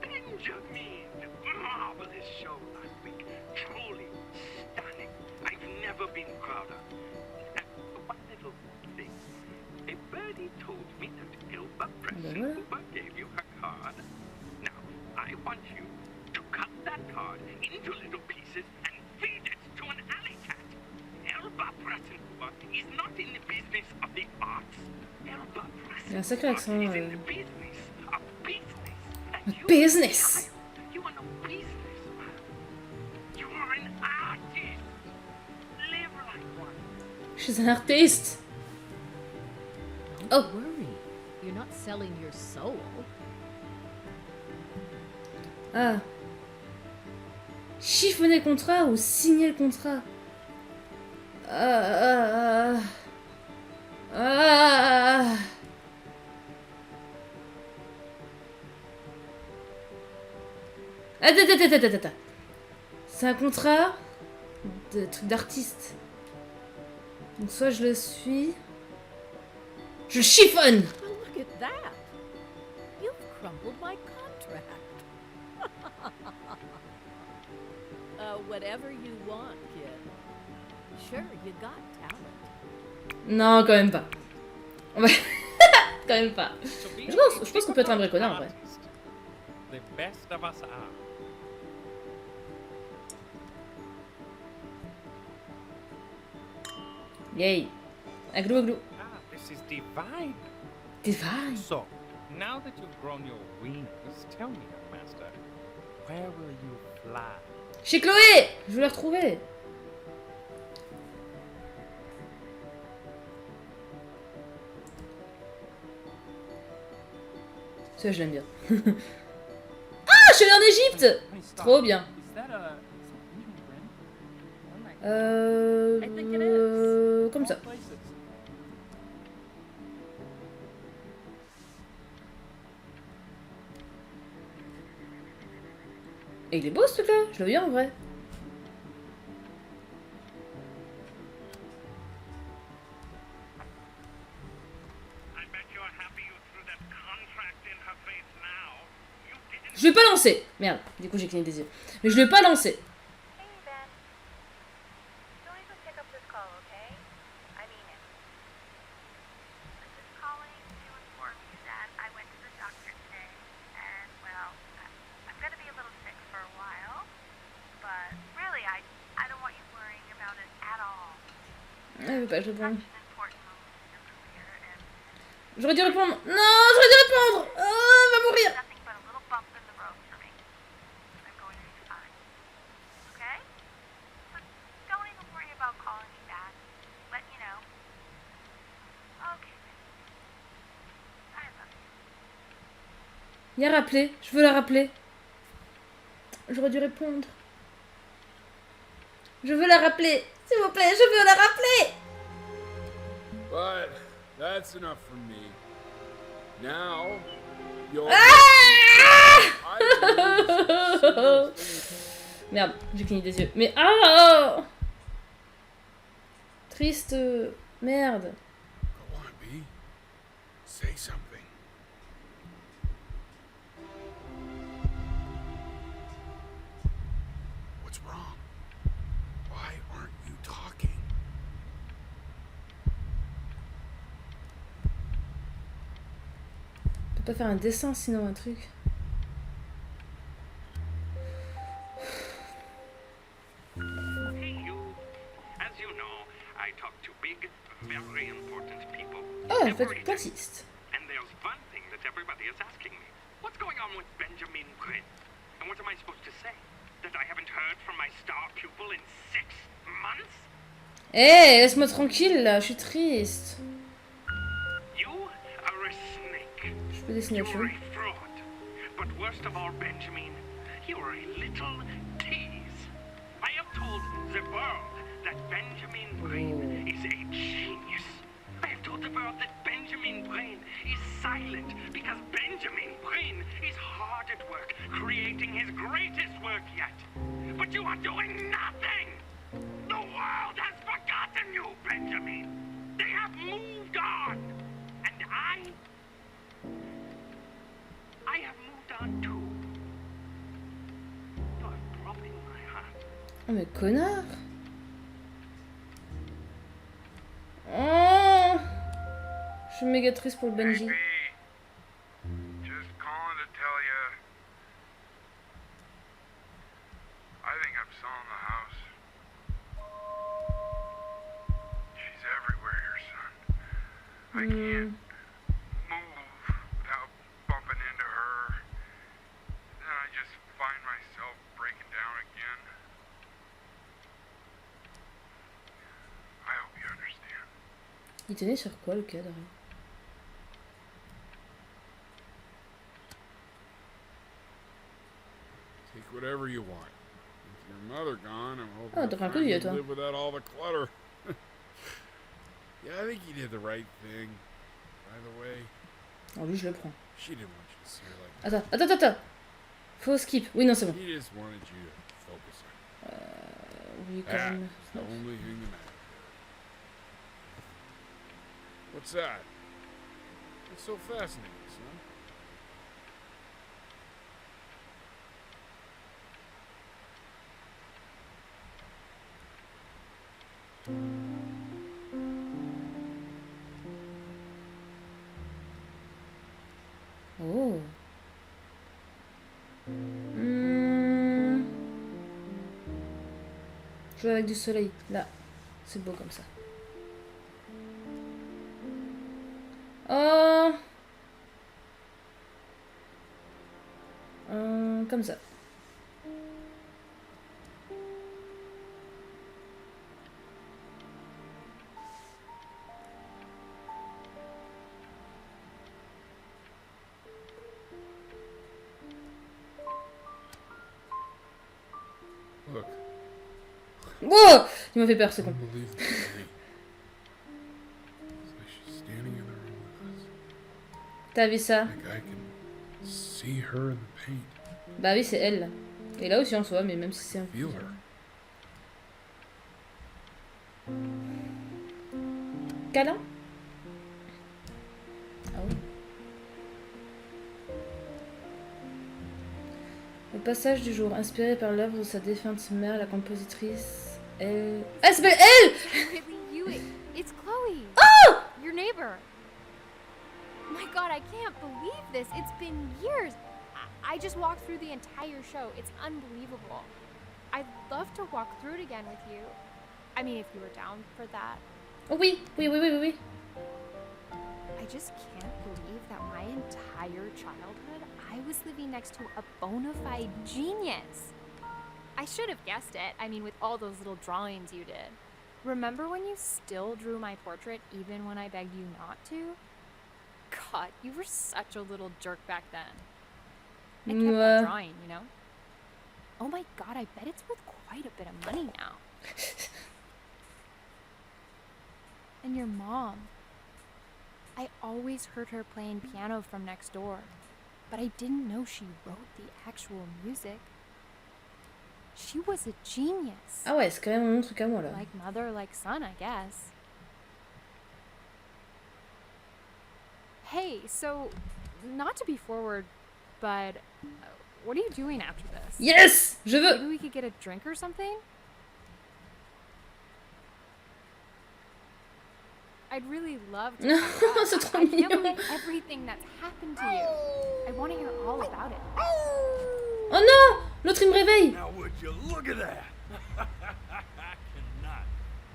Benjamin! Marvelous show last week. Truly stunning. I've never been prouder. And one little thing. A birdie told me that Elba Preston gave you her card. Now, I want you to cut that card into little pieces and feed it to an alley cat. Elba Preston is not in the business of the arts. Elba Il y a un sacré accent. is in the business of business. And you, Business. you are no businessman. You are an artist. Live like one. She's an artist. Don't worry. You're not selling your soul. Ah. Chiffonner le contrat ou signer le contrat? Attends. C'est un contrat de truc d'artiste. Donc soit je le suis. Je chiffonne! Oh, look at that. You've crumpled my contract. Whatever you want, kid. Sure, you got talent. Non, quand même pas. On va... quand même pas. Je pense qu'on peut être un vrai connard en vrai. The best of us are. Yay. Aglou aglou. Ah, this is divine. Divine. So, now that you've grown your wings, tell me, master, where will you fly? Chez Chloé! Je veux la retrouver. Ça, je l'aime bien. Ah, je suis allée en Égypte! Trop bien. Comme ça. Et il est beau ce truc là, je le veux bien en vrai. Je vais pas lancer. Merde, du coup j'ai cligné des yeux. Mais je vais pas lancer. Je réponds. J'aurais dû répondre. Non, j'aurais dû répondre. Oh, on va mourir. Il y a rappelé. Je veux la rappeler. J'aurais dû répondre. Je veux la rappeler. S'il vous plaît, je veux la rappeler. But that's enough for me. Now, you're... Merde, j'ai cligné des yeux. Mais ah! Triste. Merde. Go on, B. Say something. What's wrong? Why aren't you talking? On peut pas faire un dessin sinon un truc. Hey, you. As you know, I talk to big, very important people. Oh, en fait, every day. platiste. And there's one thing that everybody is asking me. What's going on with Benjamin Quinn? And what am I supposed to say? That I haven't heard from my star pupil in 6 months? Eh, laisse-moi tranquille là, je suis triste. You are a snake. Je peux dessiner autre You're chose. a fraud. But worst of all, Benjamin, you're a little tease. I have told the world that Benjamin Brain is a genius. I have told the world that Benjamin Brain is silent because Benjamin Brain is hard at work creating his greatest work yet. But you are doing nothing! The world has forgotten you, Benjamin! They have moved on! And I have moved on too. You have broken my heart. Oh mais connard. Oh, je suis méga triste pour le Benji. Just calling to tell you, I think I'm selling the house. She's everywhere, your son. I can't move without bumping into her. Then I just find myself breaking down again. I hope you understand. Il tenait sur quoi le cadre? Take whatever you want. With your mother gone, I'm hoping Oh, t'as fait un coup de vieux, toi. live without all the clutter. Yeah, I think he did the right thing. By the way, Alors lui je le prends. she didn't want you to see her like Attends. Faut skip. Oui, non, c'est bon. He just wanted you to focus on her. Oui, quand That même. is the only thing that matters. What's that? What's so fascinating, son? Oh. Jouer avec du soleil. Là. C'est beau comme ça. Oh. Comme ça. Look. Wow! Il m'a fait peur, c'est con. Unbelievable. It's like she's standing in the room with us. T'as vu ça? Like I can see her in the paint. Bah oui, c'est elle. Et là aussi en soi, mais même si c'est un... Feel her. Câlin? Ah oui. Le passage du jour, inspiré par l'œuvre de sa défunte mère, la compositrice, elle... Ah, c'est pas elle! Really, you? It's Chloe. Oh! Your neighbor. My God, I can't believe this. It's been years. I just walked through the entire show. It's unbelievable. I'd love to walk through it again with you. I mean, if you were down for that. Oh, oui. I just can't believe that my entire childhood, I was living next to a bona fide genius. I should have guessed it. I mean, with all those little drawings you did. Remember when you still drew my portrait even when I begged you not to? God, you were such a little jerk back then. I kept on drawing, you know? Oh my God, I bet it's worth quite a bit of money now. And your mom. I always heard her playing piano from next door, but I didn't know she wrote the actual music. She was a genius. Ah ouais, c'est quand même mon truc à moi là. Like mother, like son, I guess. Hey, so, not to be forward, but what are you doing after this? Yes, je veux. Maybe we could get a drink or something? I'd really love to. C'est trop I can't mignon. believe everything that's happened to you. I want to hear all about it. Oh non, l'autre il me réveille. Now would you look at that? I cannot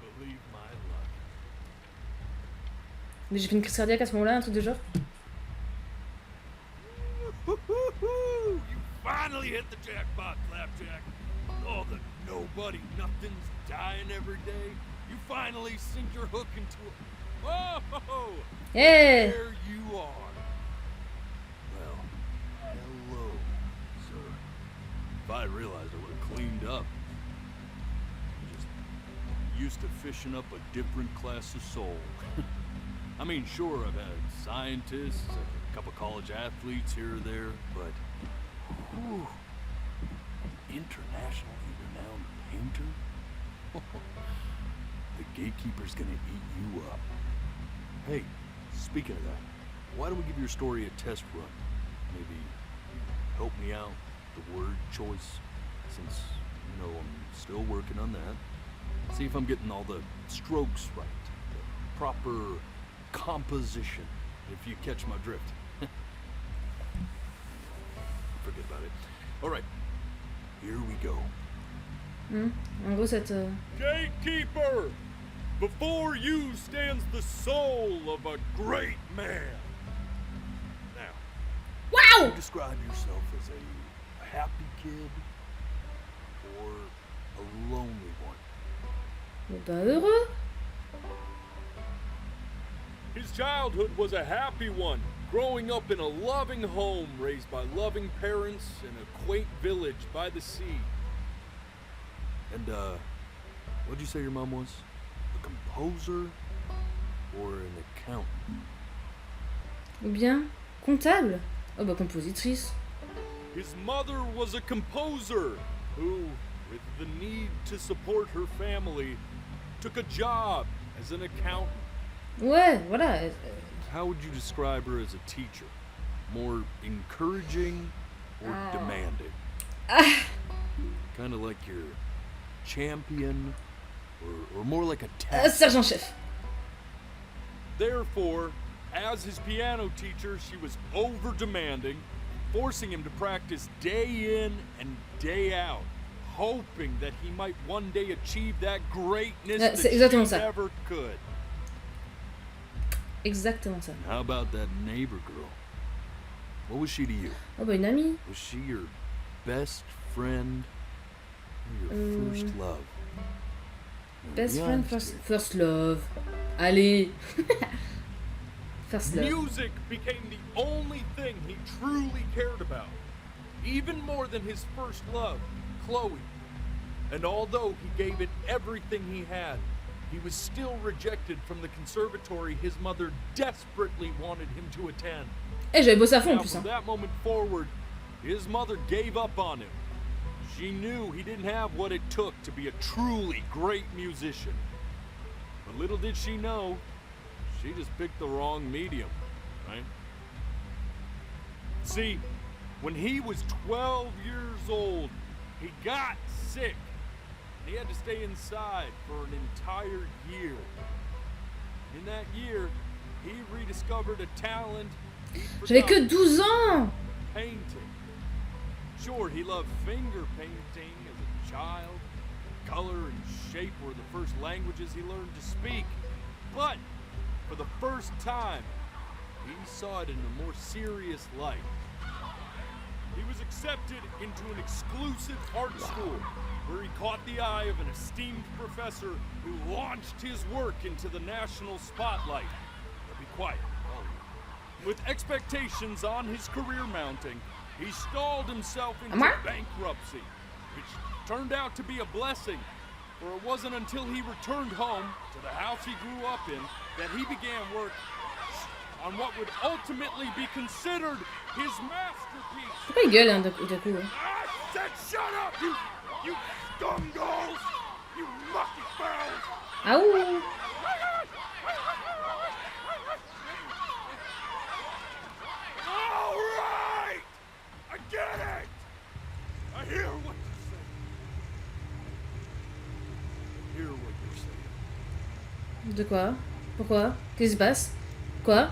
believe my luck. Mais j'ai fait une crise cardiaque à ce moment-là, un truc de genre. You finally hit the jackpot, Flapjack. Oh, the nobody, nothing's dying every day. You finally sink your hook into it. Oh, Yeah. there you are. Well, hello, sir. If I realized, I would have cleaned up. Just used to fishing up a different class of soul. I mean, sure, I've had scientists, a couple college athletes here or there, but whew, internationally renowned painter? The gatekeeper's gonna eat you up. Hey, speaking of that, why don't we give your story a test run? Maybe help me out, the word choice, since, you know, I'm still working on that. See if I'm getting all the strokes right, the proper composition, if you catch my drift. Forget about it. All right, here we go. En gros, cette. Gatekeeper! Before you stands the soul of a great man. Now, Wow! you describe yourself as a happy kid or a lonely one? Bah heureux. His childhood was a happy one, growing up in a loving home raised by loving parents in a quaint village by the sea. And, what'd you say your mom was? A composer or an accountant? Ou bien comptable. Oh bah compositrice. His mother was a composer who, with the need to support her family, took a job as an accountant. Ouais, voilà. How would you describe her as a teacher? More encouraging or demanding? Kind of like your champion or more like a test? Sergent-chef. Therefore, as his piano teacher, she was over-demanding, forcing him to practice day in and day out, hoping that he might one day achieve that greatness that she never could. Exactement ça. And how about that neighbor girl? What was she to you? Oh bah une amie. Was she your best friend or your first love? Best friend, first love. Allez. First love. Music became the only thing he truly cared about, even more than his first love, Chloe. And although he gave it everything he had, he was still rejected from the conservatory his mother desperately wanted him to attend. Eh, j'avais bossé à fond en Now, plus. from that moment forward, his mother gave up on him. She knew he didn't have what it took to be a truly great musician. But little did she know, she just picked the wrong medium, right? See, when he was 12 years old, he got sick. He had to stay inside for an entire year. In that year, he rediscovered a talent J'avais que 12 ans. painting. Sure, he loved finger painting as a child. Color and shape were the first languages he learned to speak. But for the first time, he saw it in a more serious light. He was accepted into an exclusive art school where he caught the eye of an esteemed professor who launched his work into the national spotlight. Now be quiet. With expectations on his career mounting, he stalled himself into bankruptcy, which turned out to be a blessing, for it wasn't until he returned home to the house he grew up in that he began work. on what would ultimately be considered his masterpiece. Pourquoi il gueule hein, d'un coup hein? I said shut up, you scumballs, you mucky fowls. Ah ouh. All right, I get it. I hear what you're saying. I hear what you're saying. De quoi? Pourquoi? Qu'est-ce qui se passe? Quoi?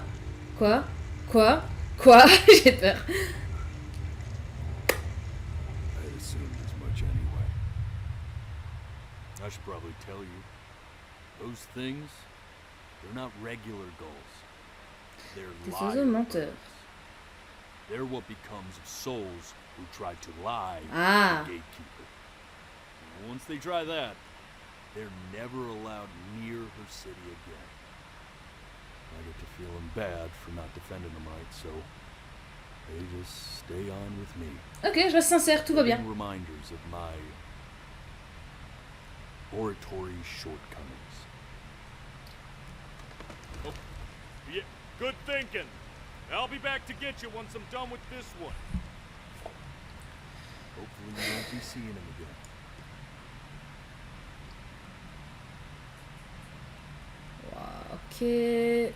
Quoi? Quoi? Quoi? J'ai peur. I assumed as much anyway. I should probably tell you, those things, they're not regular gulls. They're Des liar oiseaux menteurs. birds. They're what becomes of souls who try to lie to Ah. the gatekeeper. And once they try that, they're never allowed near her city again. I get to feeling bad for not defending them right, so they just stay on with me. Ok, je reste sincère, tout va bien. Living reminders of my oratory shortcomings. Oh, yeah, good thinking. I'll be back to get you once I'm done with this one. Hopefully you won't be seeing him again. Wow, ok.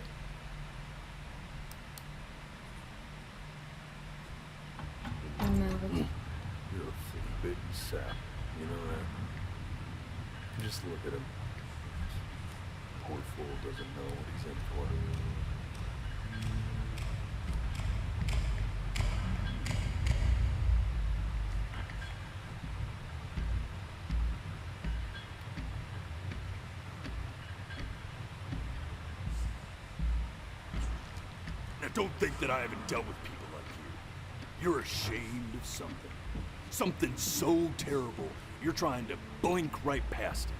You're a flea-bitten sap, you know that? Just look at him. Poor fool doesn't know what he's in for. Now don't think that I haven't dealt with people like you. You're ashamed of something. Something so terrible, you're trying to blink right past it.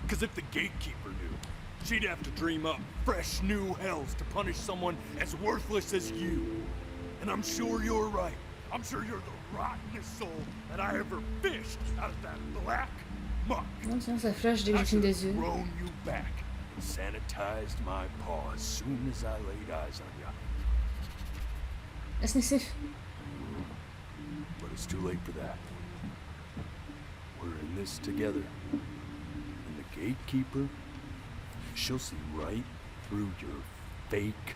Because if the gatekeeper knew, she'd have to dream up fresh new hells to punish someone as worthless as you. And I'm sure you're right. I'm sure you're the rottenest soul that I ever fished out of that black muck. Non, tiens, ça flash dès que I je cligne should des yeux. have thrown you back and sanitized my paw as soon as I laid eyes on you. Sniff, sniff. But it's too late for that. We're in this together. And the gatekeeper, she'll see right through your fake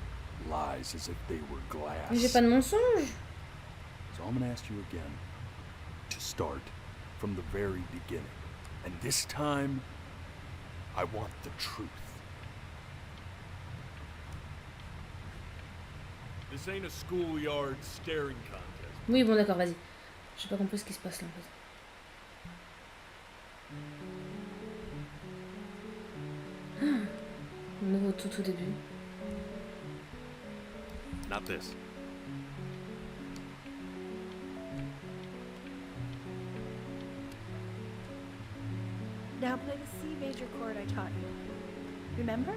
lies as if they were glass. Mais j'ai pas de mensonge. So I'm gonna ask you again to start from the very beginning. And this time, I want the truth. This ain't a schoolyard staring contest. Oui, bon, d'accord, vas-y. J'ai pas compris ce qui se passe là en fait. Nouveau tout au début. Not this. Now play the C major chord I taught you. Remember?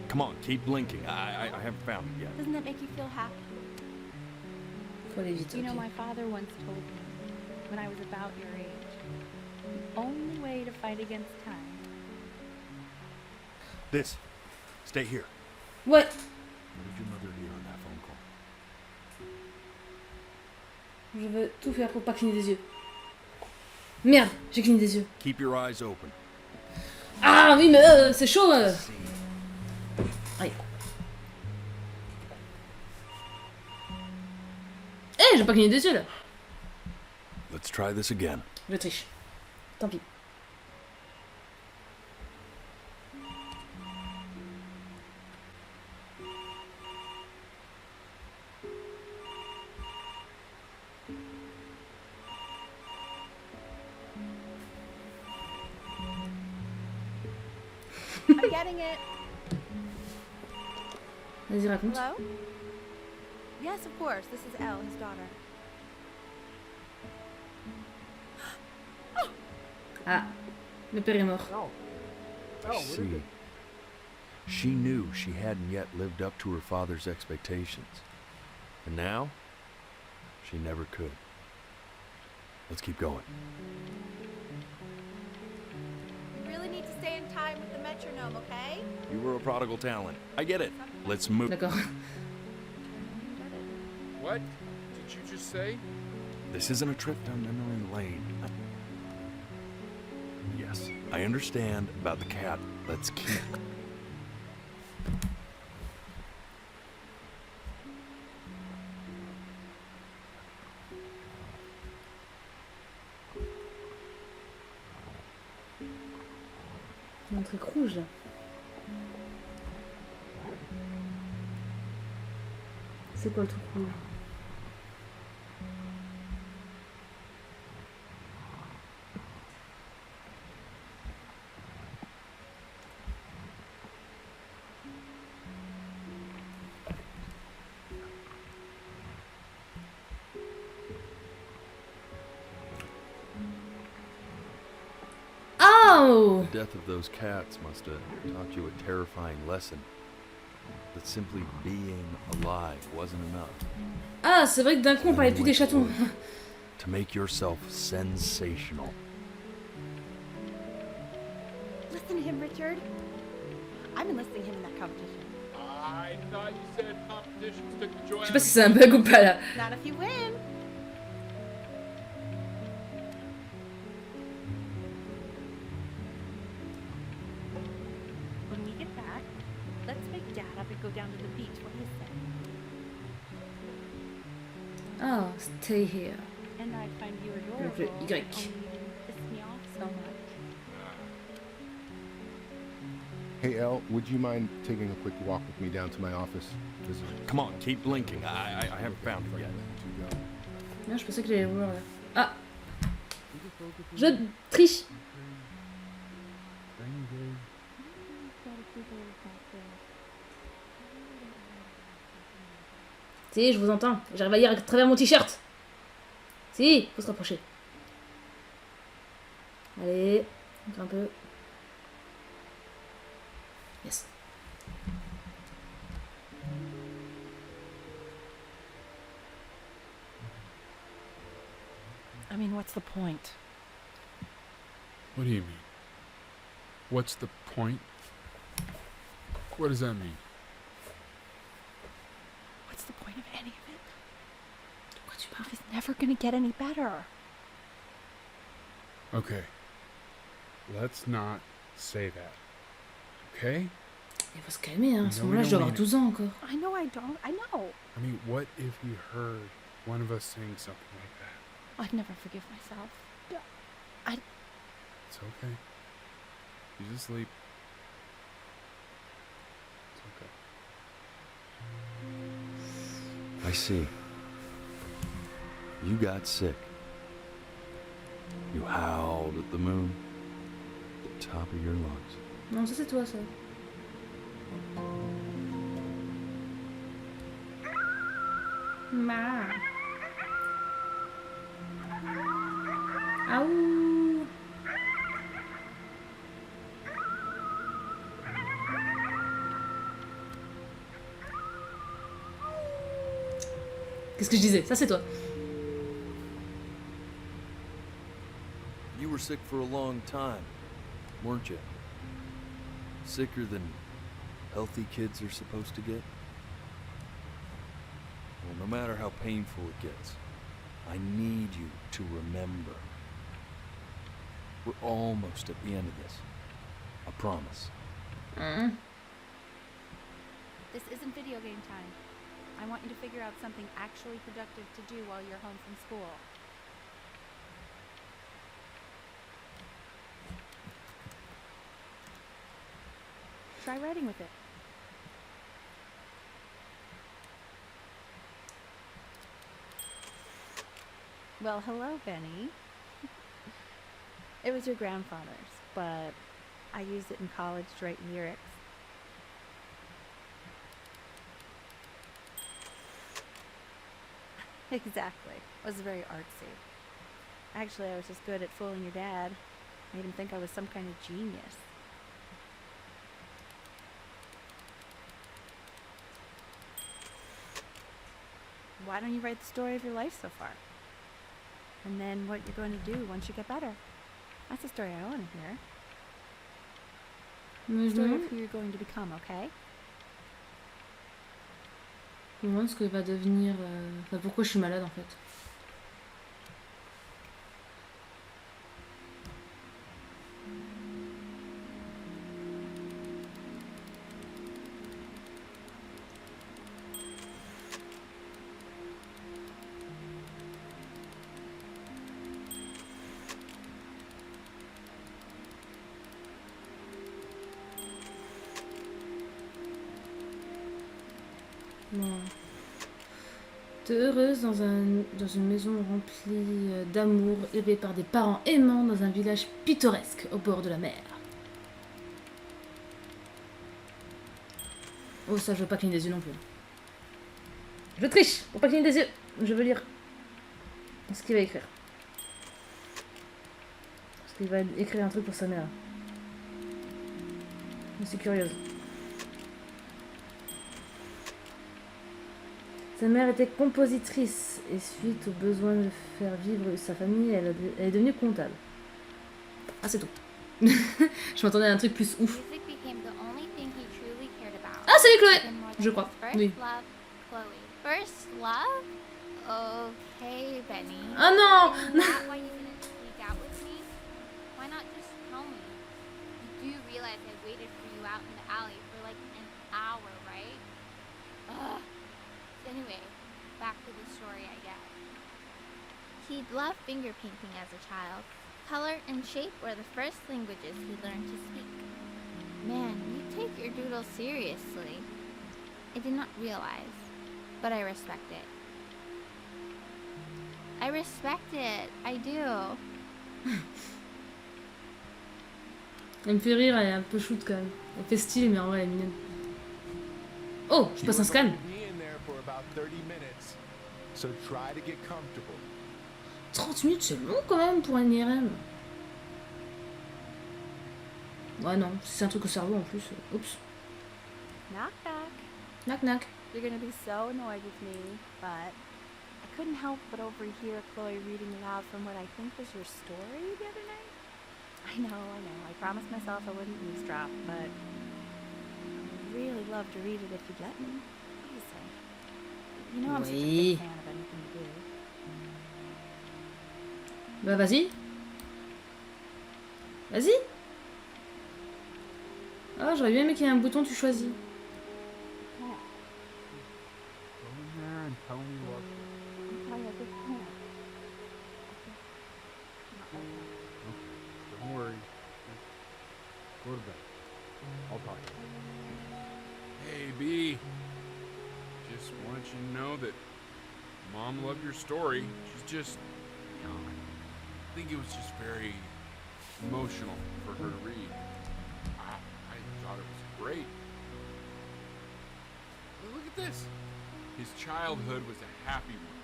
Come on, keep blinking. I haven't found it yet. Doesn't that make you feel happy? Faut aller vite, You know, ok. my father once told me, when I was about your age, the only way to fight against time. This. Stay here. Ouais. What did your mother hear on that phone call? Je veux tout faire pour pas cligner des yeux. Merde, j'ai cligné des yeux. Keep your eyes open. Ah oui, mais c'est chaud. Aïe. Eh, j'ai pas cligné des yeux là. Let's try this again. Je triche. Tant pis. I'm getting it. Vas-y, raconte. Hello? Yes, of course. This is Elle, his daughter. Ah, le père est mort. See, she knew she hadn't yet lived up to her father's expectations. And now, she never could. Let's keep going. You really need to stay stay in time with the metronome, okay? You were a prodigal talent. I get it. Let's move. D'accord. What did you just say? This isn't a trip down memory lane. Yes, I understand about the cat. Let's keep. Il y a un truc rouge là. C'est quoi le truc rouge? Oh! The death of those cats must have taught you a terrifying lesson. That simply being alive wasn't enough. Ah, c'est vrai que d'un coup on parlait plus des chatons. To make yourself sensational. Listen to him, Richard. I'm enlisting him in that competition. I thought you said competitions took the joy Je sais pas si c'est un bug ou pas là. Not if you win. When we get back, let's make Dad up and go down to the beach. What do you say? Oh, stay here. And I find you adorable. Le Y. Only you piss me off so much. Hey, Elle, would you mind taking a quick walk with me down to my office? Come on, keep blinking. I haven't found it yet. Non, je pensais que j'allais voir là. Ah! Je triche! Si, je vous entends. J'arrive à lire à travers mon t-shirt. Si, faut se rapprocher. Allez, encore un peu. Yes. I mean, what's the point? What do you mean? What's the point? What does that mean? What's the point of any of it? He's never gonna get any better. Okay. Let's not say that. Okay? Il faut se calmer, hein. À ce moment-là, je dois avoir 12 ans encore. I know I don't. I know. I mean, what if we heard one of us saying something like that? I'd never forgive myself. It's okay. You just sleep. It's okay. I see. You got sick. You howled at the moon. At the top of your lungs. Non, ça c'est toi, ça. Ma. Aouh. Qu'est-ce que je disais? Ça c'est toi. You were sick for a long time, weren't you? Sicker than healthy kids are supposed to get? Well, no matter how painful it gets, I need you to remember. We're almost at the end of this. I promise. This isn't video game time. I want you to figure out something actually productive to do while you're home from school. Try writing with it. Well, hello, Benny. It was your grandfather's, but I used it in college to write lyrics. Exactly. It was very artsy. Actually, I was just good at fooling your dad. Made him think I was some kind of genius. Why don't you write the story of your life so far? And then what you're going to do once you get better. That's the story I want to hear. Story of who you're going to become, okay? Je me demande ce que va devenir... Enfin, pourquoi je suis malade en fait. Bon. T'es heureuse dans une maison remplie d'amour, élevée par des parents aimants dans un village pittoresque au bord de la mer. Oh ça je veux pas cligner des yeux non plus. Je triche pour pas cligner des yeux. Je veux lire ce qu'il va écrire. Parce qu'il va écrire un truc pour sa mère. Je suis curieuse. Sa mère était compositrice et suite au besoin de faire vivre sa famille, elle est devenue comptable. Ah, c'est tout. Je m'attendais à un truc plus ouf. Ah, salut Chloé! Je crois. Oui. First love? Okay, Benny. Ah non! Is that why you didn't sneak out with me? Why not just tell me? You do realize I waited for you out in the alley for like an hour, right? Ugh. Anyway, back to the story, I guess. He'd loved finger painting as a child. Color and shape were the first languages he learned to speak. Man, you take your doodle seriously. I did not realize, but I respect it. I respect it, I do. Elle me fait rire, elle est un peu shoot quand même. Elle fait style, mais en vrai elle est mignonne. Oh, je passe un scan. 30 minutes, c'est long quand même pour un IRM. Ouais, non, c'est un truc au cerveau en plus. Oups. Knock knock. Knock knock. You're gonna be so annoyed with me, but I couldn't help but overhear Chloe reading aloud from what I think was your story the other night. I know. I promised myself I wouldn't eavesdrop, but I'd really love to read it if you'd let me. What do you say? You know I'm such a big fan of anything to do. Bah vas-y. Vas-y. Ah, j'aurais bien aimé qu'il y ait un bouton tu choisis. Don't worry. Go to bed. I'll talk to you. Hey, B. Just wanted you to know that Mom loved your story. She's just, you know, I think it was just very emotional for her to read. I thought it was great. Look at this. His childhood was a happy one.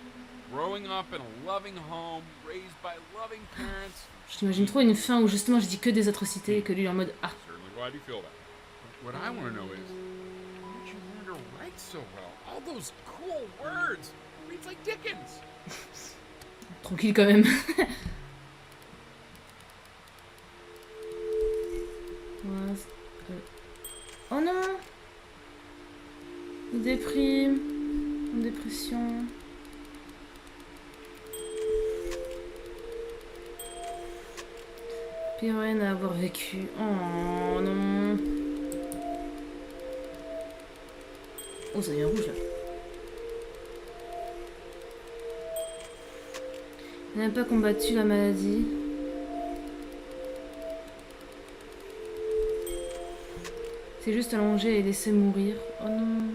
Growing up in a loving home, raised by loving parents. Je t'imagine trop une fin où justement je dis que des atrocités et que lui en mode ah. Certainly glad you feel that. What I want to know is, how did you learn to write so well? All those cool words. Reads like Dickens. Tranquille quand même. Oh non. Il déprime. En dépression. Pire rien à avoir vécu. Oh non. Oh, ça devient rouge là. Il n'a pas combattu la maladie. C'est juste allonger et laisser mourir. Oh non.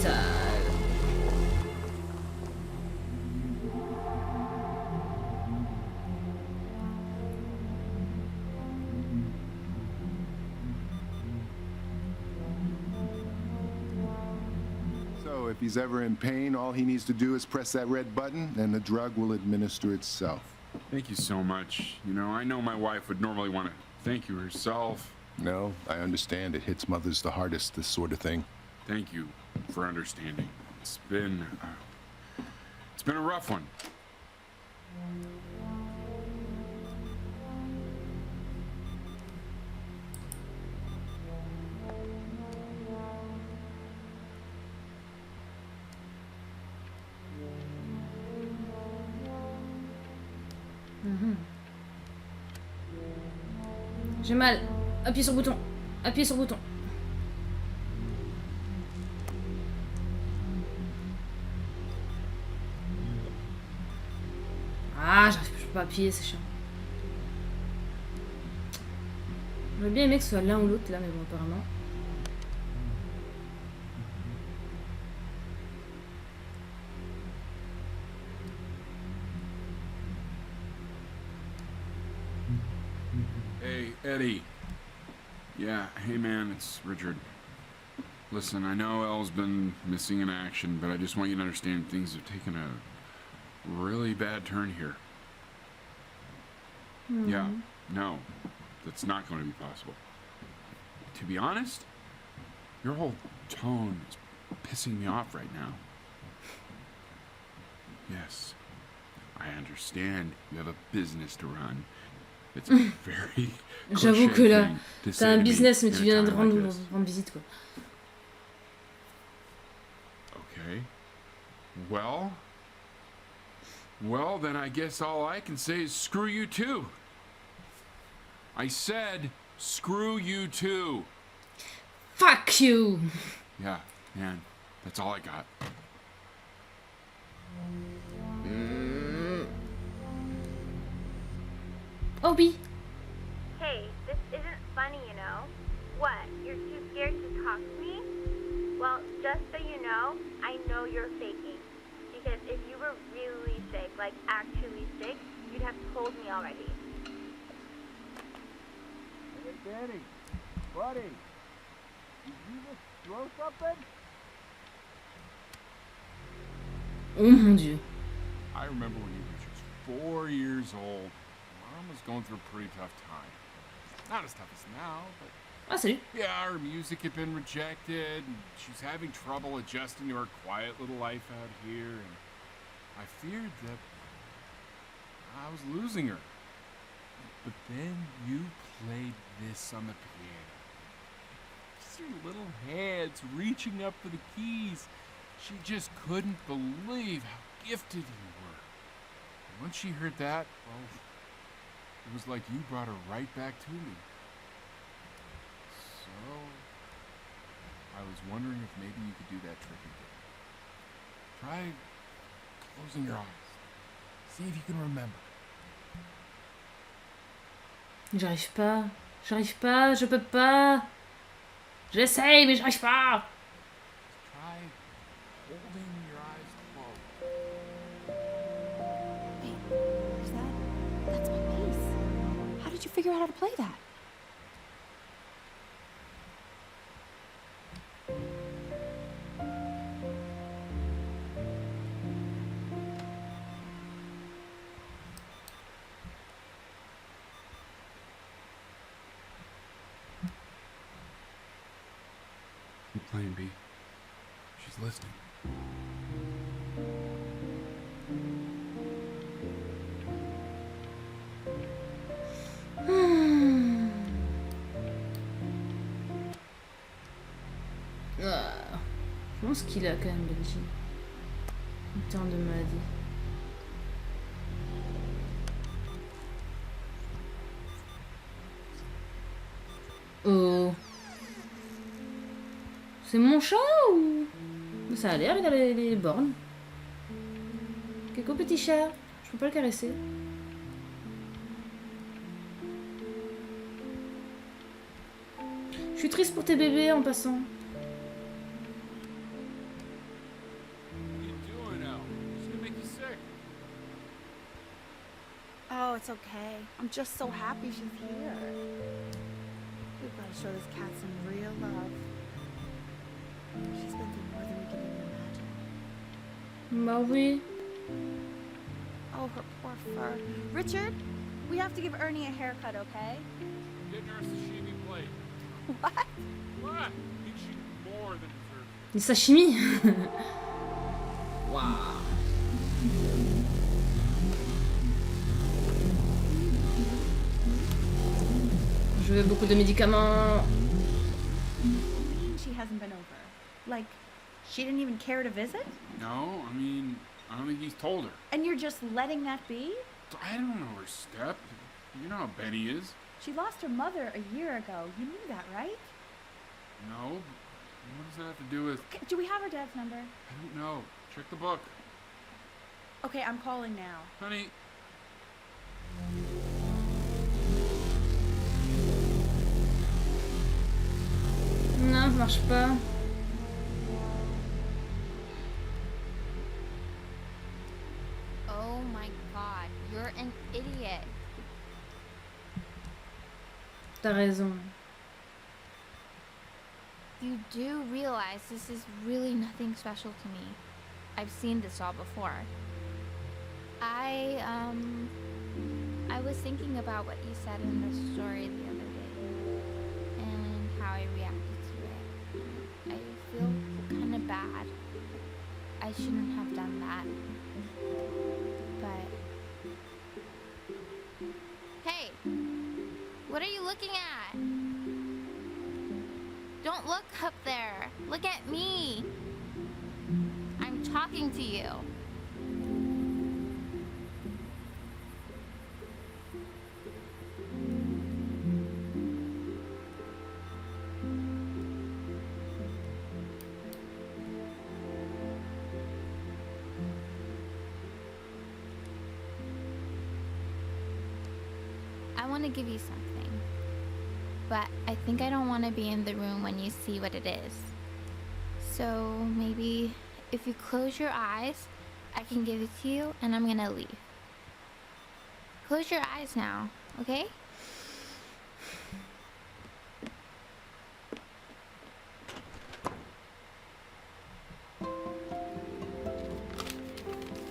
l'hôpital. So if he's ever in pain, all he needs to do is press that red button and the drug will administer itself. Thank you so much. You know, I know my wife would normally want to thank you herself. No, I understand. It hits mothers the hardest, this sort of thing. Thank you for understanding. It's been a rough one. J'ai mal. Appuyez sur le bouton. Appuyez sur le bouton. Ah, je peux pas appuyer, c'est chiant. J'aurais bien aimé que ce soit l'un ou l'autre là, mais bon, apparemment. Hey, Eddie. Yeah, hey man, it's Richard. Listen, I know Elle's been missing in action, but I just want you to understand things have taken a really bad turn here. Yeah, no, that's not going to be possible. To be honest, your whole tone is pissing me off right now. Yes, I understand you have a business to run. It's very J'avoue que là, t'as un business, mais tu viens de rendre visite, quoi. Okay. Well, then I guess all I can say is screw you too. I said screw you too. Fuck you. Yeah, man, that's all I got. Obi. Hey, this isn't funny, you know. What, you're too scared to talk to me? Well, just so you know you're faking. Because if you were really sick, like actually sick, you'd have told me already. Hey, Danny, buddy, did you just throw something? Oh mon Dieu. I remember when you were just 4 years old. Mom was going through a pretty tough time. Not as tough as now, but... Ah, salut. Yeah, her music had been rejected, and she was having trouble adjusting to her quiet little life out here, and I feared that I was losing her. But then you played this on the piano. Just your little hands reaching up for the keys. She just couldn't believe how gifted you were. And once she heard that, well, it was like you brought her right back to me. So, I was wondering if maybe you could do that trick again. Try closing your eyes. See if you can remember. J'arrive pas, je peux pas. J'essaye, mais j'arrive pas. Try holding your eyes closed. Wait, where's that? That's my piece. How did you figure out how to play that? Keep playing, B. She's listening. Je pense qu'il a quand même Benji. En termes de maladie. Oh. C'est mon chat ou... Ça a l'air, il a les bornes. Coucou petit chat. Je peux pas le caresser. Je suis triste pour tes bébés en passant. Oh, it's okay. I'm just so happy she's here. We've got to show this cat some real love. She's been through more than we can even imagine. Bah oui. Oh, her poor fur. Richard, we have to give Ernie a haircut, okay? Getting her a sashimi plate. What? What? I think she more than deserves it. Des sashimi. Waouh. Je veux beaucoup de médicaments. She hasn't been over. Like, she didn't even care to visit? No, I mean, I don't think he's told her. And you're just letting that be? I don't know her step. You know how Betty is. She lost her mother a year ago. You knew that, right? No. What does that have to do with... Do we have her dad's number? I don't know. Check the book. Okay, I'm calling now. Honey. Non, ça marche pas. Oh my god, you're an idiot. T'as raison. You do realize this is really nothing special to me. I've seen this all before. I was thinking about what you said in the story the other day and how I reacted to it. I feel kind of bad. I shouldn't have done that. But hey, what are you looking at? Don't look up there. Look at me. I'm talking to you. I want to give you something, but I think I don't want to be in the room when you see what it is. So maybe if you close your eyes, I can give it to you and I'm gonna leave. Close your eyes now, okay?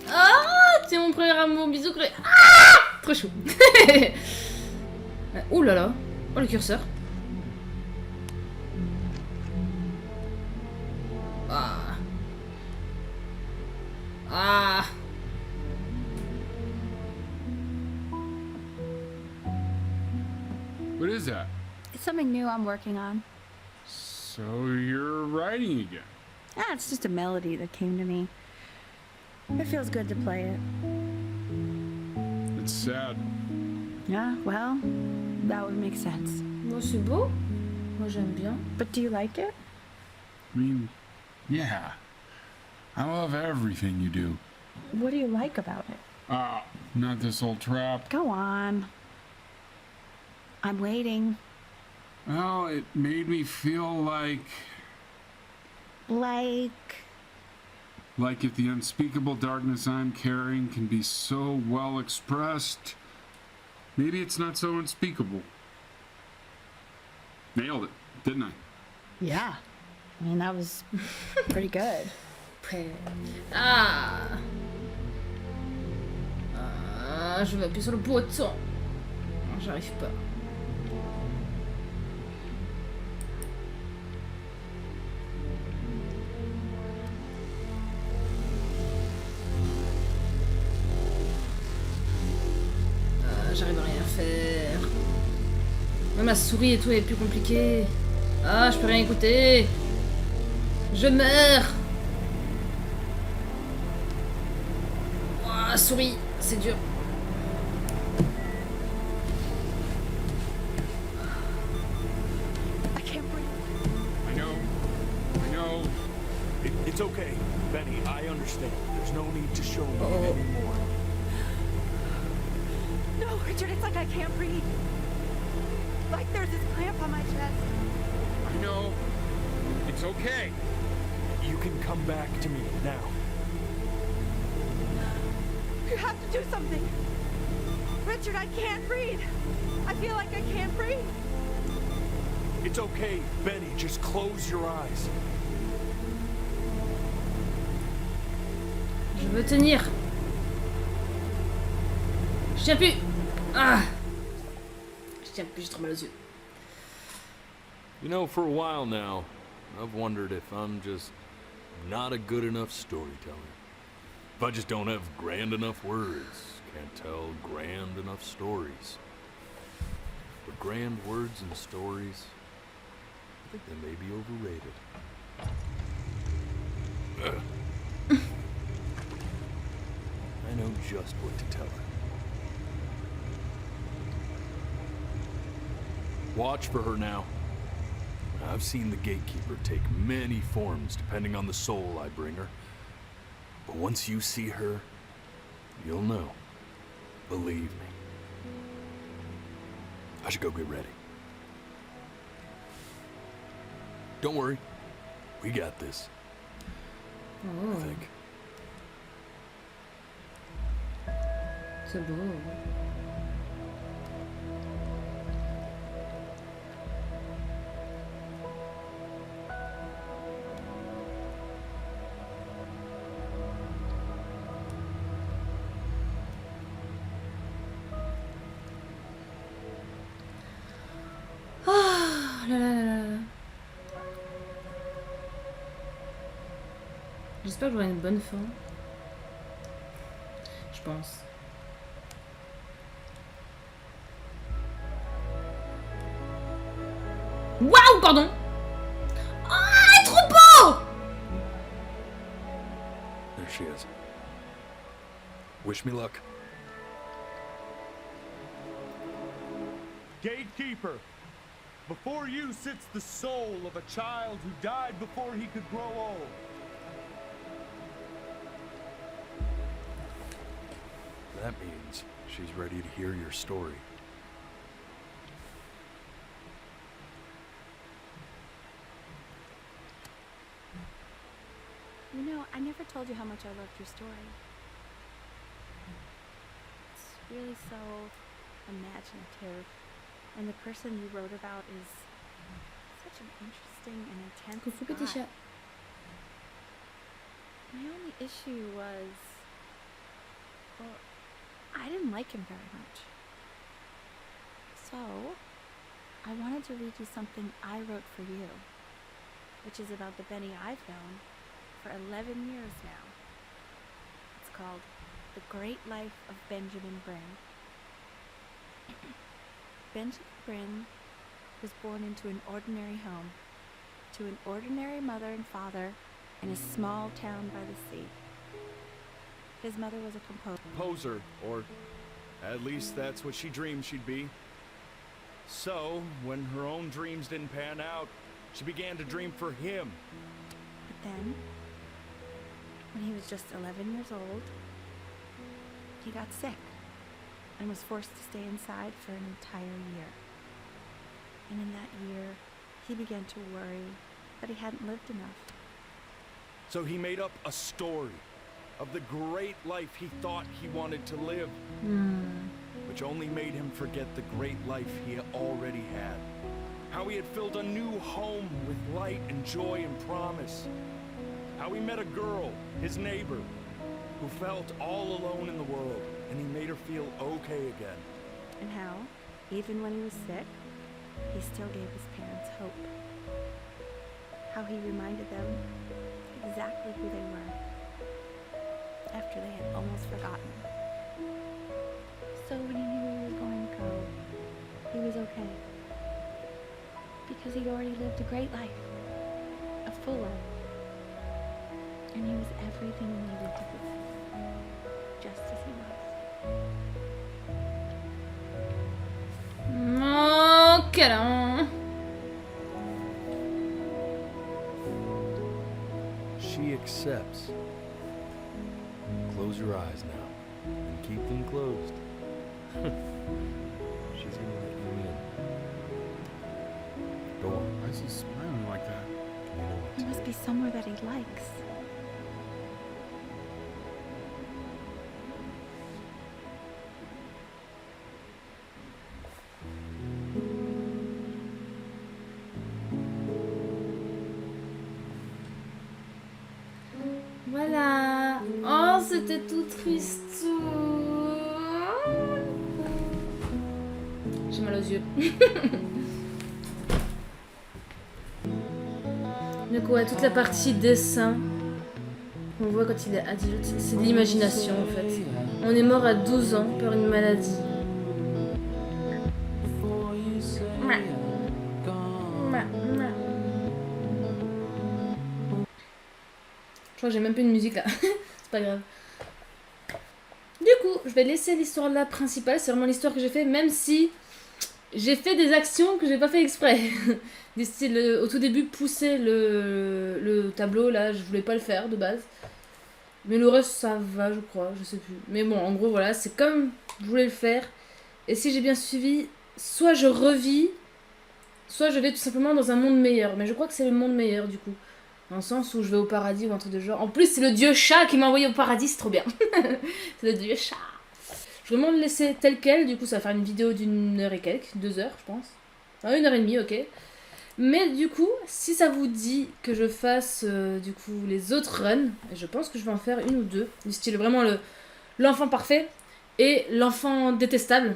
Ah, c'est mon premier amour, bisous. Ah, trop chou. Ouh là là. Oh le curseur. Ah. Ah. What is that? It's something new I'm working on. So you're writing again? Ah, it's just a melody that came to me. It feels good to play it. It's sad. Yeah, well, that would make sense. Moi c'est beau. Moi j'aime bien. But do you like it? I mean, yeah. I love everything you do. What do you like about it? Not this old trap. Go on. I'm waiting. Well, it made me feel like if the unspeakable darkness I'm carrying can be so well expressed, maybe it's not so unspeakable. Nailed it, didn't I? Yeah. I mean, that was pretty good. Ah. Ah, je vais appuyer sur le bouton. J'arrive pas. J'arrive à rien faire. Même ma souris et tout est plus compliqué. Ah, je peux rien écouter. Je meurs. Ah, souris, c'est dur. I can't breathe. I know. It's okay, Benny, I understand. There's no need to show me anymore. No, Richard, it's like I can't breathe. Like there's this clamp on my chest. I know. It's okay. You can come back to me now. You have to do something. Richard, I can't breathe. I feel like I can't breathe. It's okay, Benny. Just close your eyes. Je veux tenir. Je tiens plus. Ah. Je tiens plus, j'ai trop mal aux yeux. You know, for a while now, I've wondered if I'm just not a good enough storyteller. If I just don't have grand enough words, can't tell grand enough stories. But grand words and stories, I think they may be overrated. I know just what to tell her. Watch for her now. I've seen the gatekeeper take many forms depending on the soul I bring her. But once you see her, you'll know. Believe me. I should go get ready. Don't worry. We got this. Oh. I think. C'est beau. Ah là là là là là. J'espère que j'aurai une bonne fin. Je pense. Waouh, pardon. Ah, trop beau. There she is. Wish me luck. Gatekeeper, before you sits the soul of a child who died before he could grow old. That means she's ready to hear your story. You know, I never told you how much I loved your story. It's really so imaginative, and the person you wrote about is such an interesting and intense Coucou petit guy. chat. My only issue was, well, I didn't like him very much. So, I wanted to read you something I wrote for you, which is about the Benny I've known for 11 years now. It's called The Great Life of Benjamin Bryn. Benjamin Bryn was born into an ordinary home, to an ordinary mother and father in a small town by the sea. His mother was a Composer, or at least that's what she dreamed she'd be. So, when her own dreams didn't pan out, she began to dream for him. But then, when he was just 11 years old, he got sick and was forced to stay inside for an entire year. And in that year, he began to worry that he hadn't lived enough. So he made up a story of the great life he thought he wanted to live, which only made him forget the great life he already had. How he had filled a new home with light and joy and promise. How he met a girl, his neighbor, who felt all alone in the world, and he made her feel okay again. And how, even when he was sick, he still gave his parents hope. How he reminded them exactly who they were, after they had almost forgotten. So when he knew he was going to go, he was okay. Because he'd already lived a great life, a full life. And he was everything he needed to be, just as he was. Oh, câlin. She accepts. Close your eyes now, and keep them closed. She's gonna let you in. Go on. Why is he smiling like that? He must be somewhere that he likes. c'était tout triste. J'ai mal aux yeux. Donc ouais, toute la partie dessin qu'on voit quand il est adulte, c'est de l'imagination en fait. On est mort à 12 ans par une maladie. Je crois que j'ai même plus de musique là. C'est pas grave. Du coup, je vais laisser l'histoire là principale. C'est vraiment l'histoire que j'ai fait, même si j'ai fait des actions que j'ai pas fait exprès. Des styles, au tout début, pousser le tableau là, je voulais pas le faire de base. Mais le reste, ça va, je crois, je sais plus. Mais bon, en gros, voilà, c'est comme je voulais le faire. Et si j'ai bien suivi, soit je revis, soit je vais tout simplement dans un monde meilleur. Mais je crois que c'est le monde meilleur du coup. Dans le sens où je vais au paradis ou un truc de genre. En plus, c'est le dieu chat qui m'a envoyé au paradis, c'est trop bien. C'est le dieu chat. Je vais vraiment le laisser tel quel. Du coup, ça va faire une vidéo d'une heure et quelques. 2 heures, je pense. Enfin, 1h30, ok. Mais du coup, si ça vous dit que je fasse du coup les autres runs, je pense que je vais en faire une ou deux. Du style vraiment l'enfant parfait et l'enfant détestable.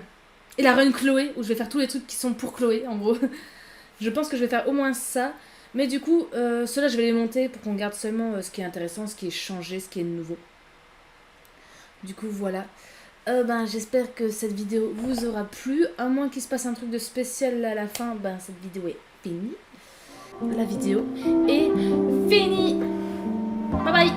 Et la run Chloé, où je vais faire tous les trucs qui sont pour Chloé, en gros. Je pense que je vais faire au moins ça. Mais du coup, ceux-là, je vais les monter pour qu'on garde seulement ce qui est intéressant, ce qui est changé, ce qui est nouveau. Du coup, voilà. J'espère que cette vidéo vous aura plu. À moins qu'il se passe un truc de spécial là, à la fin, cette vidéo est finie. La vidéo est finie. Bye bye.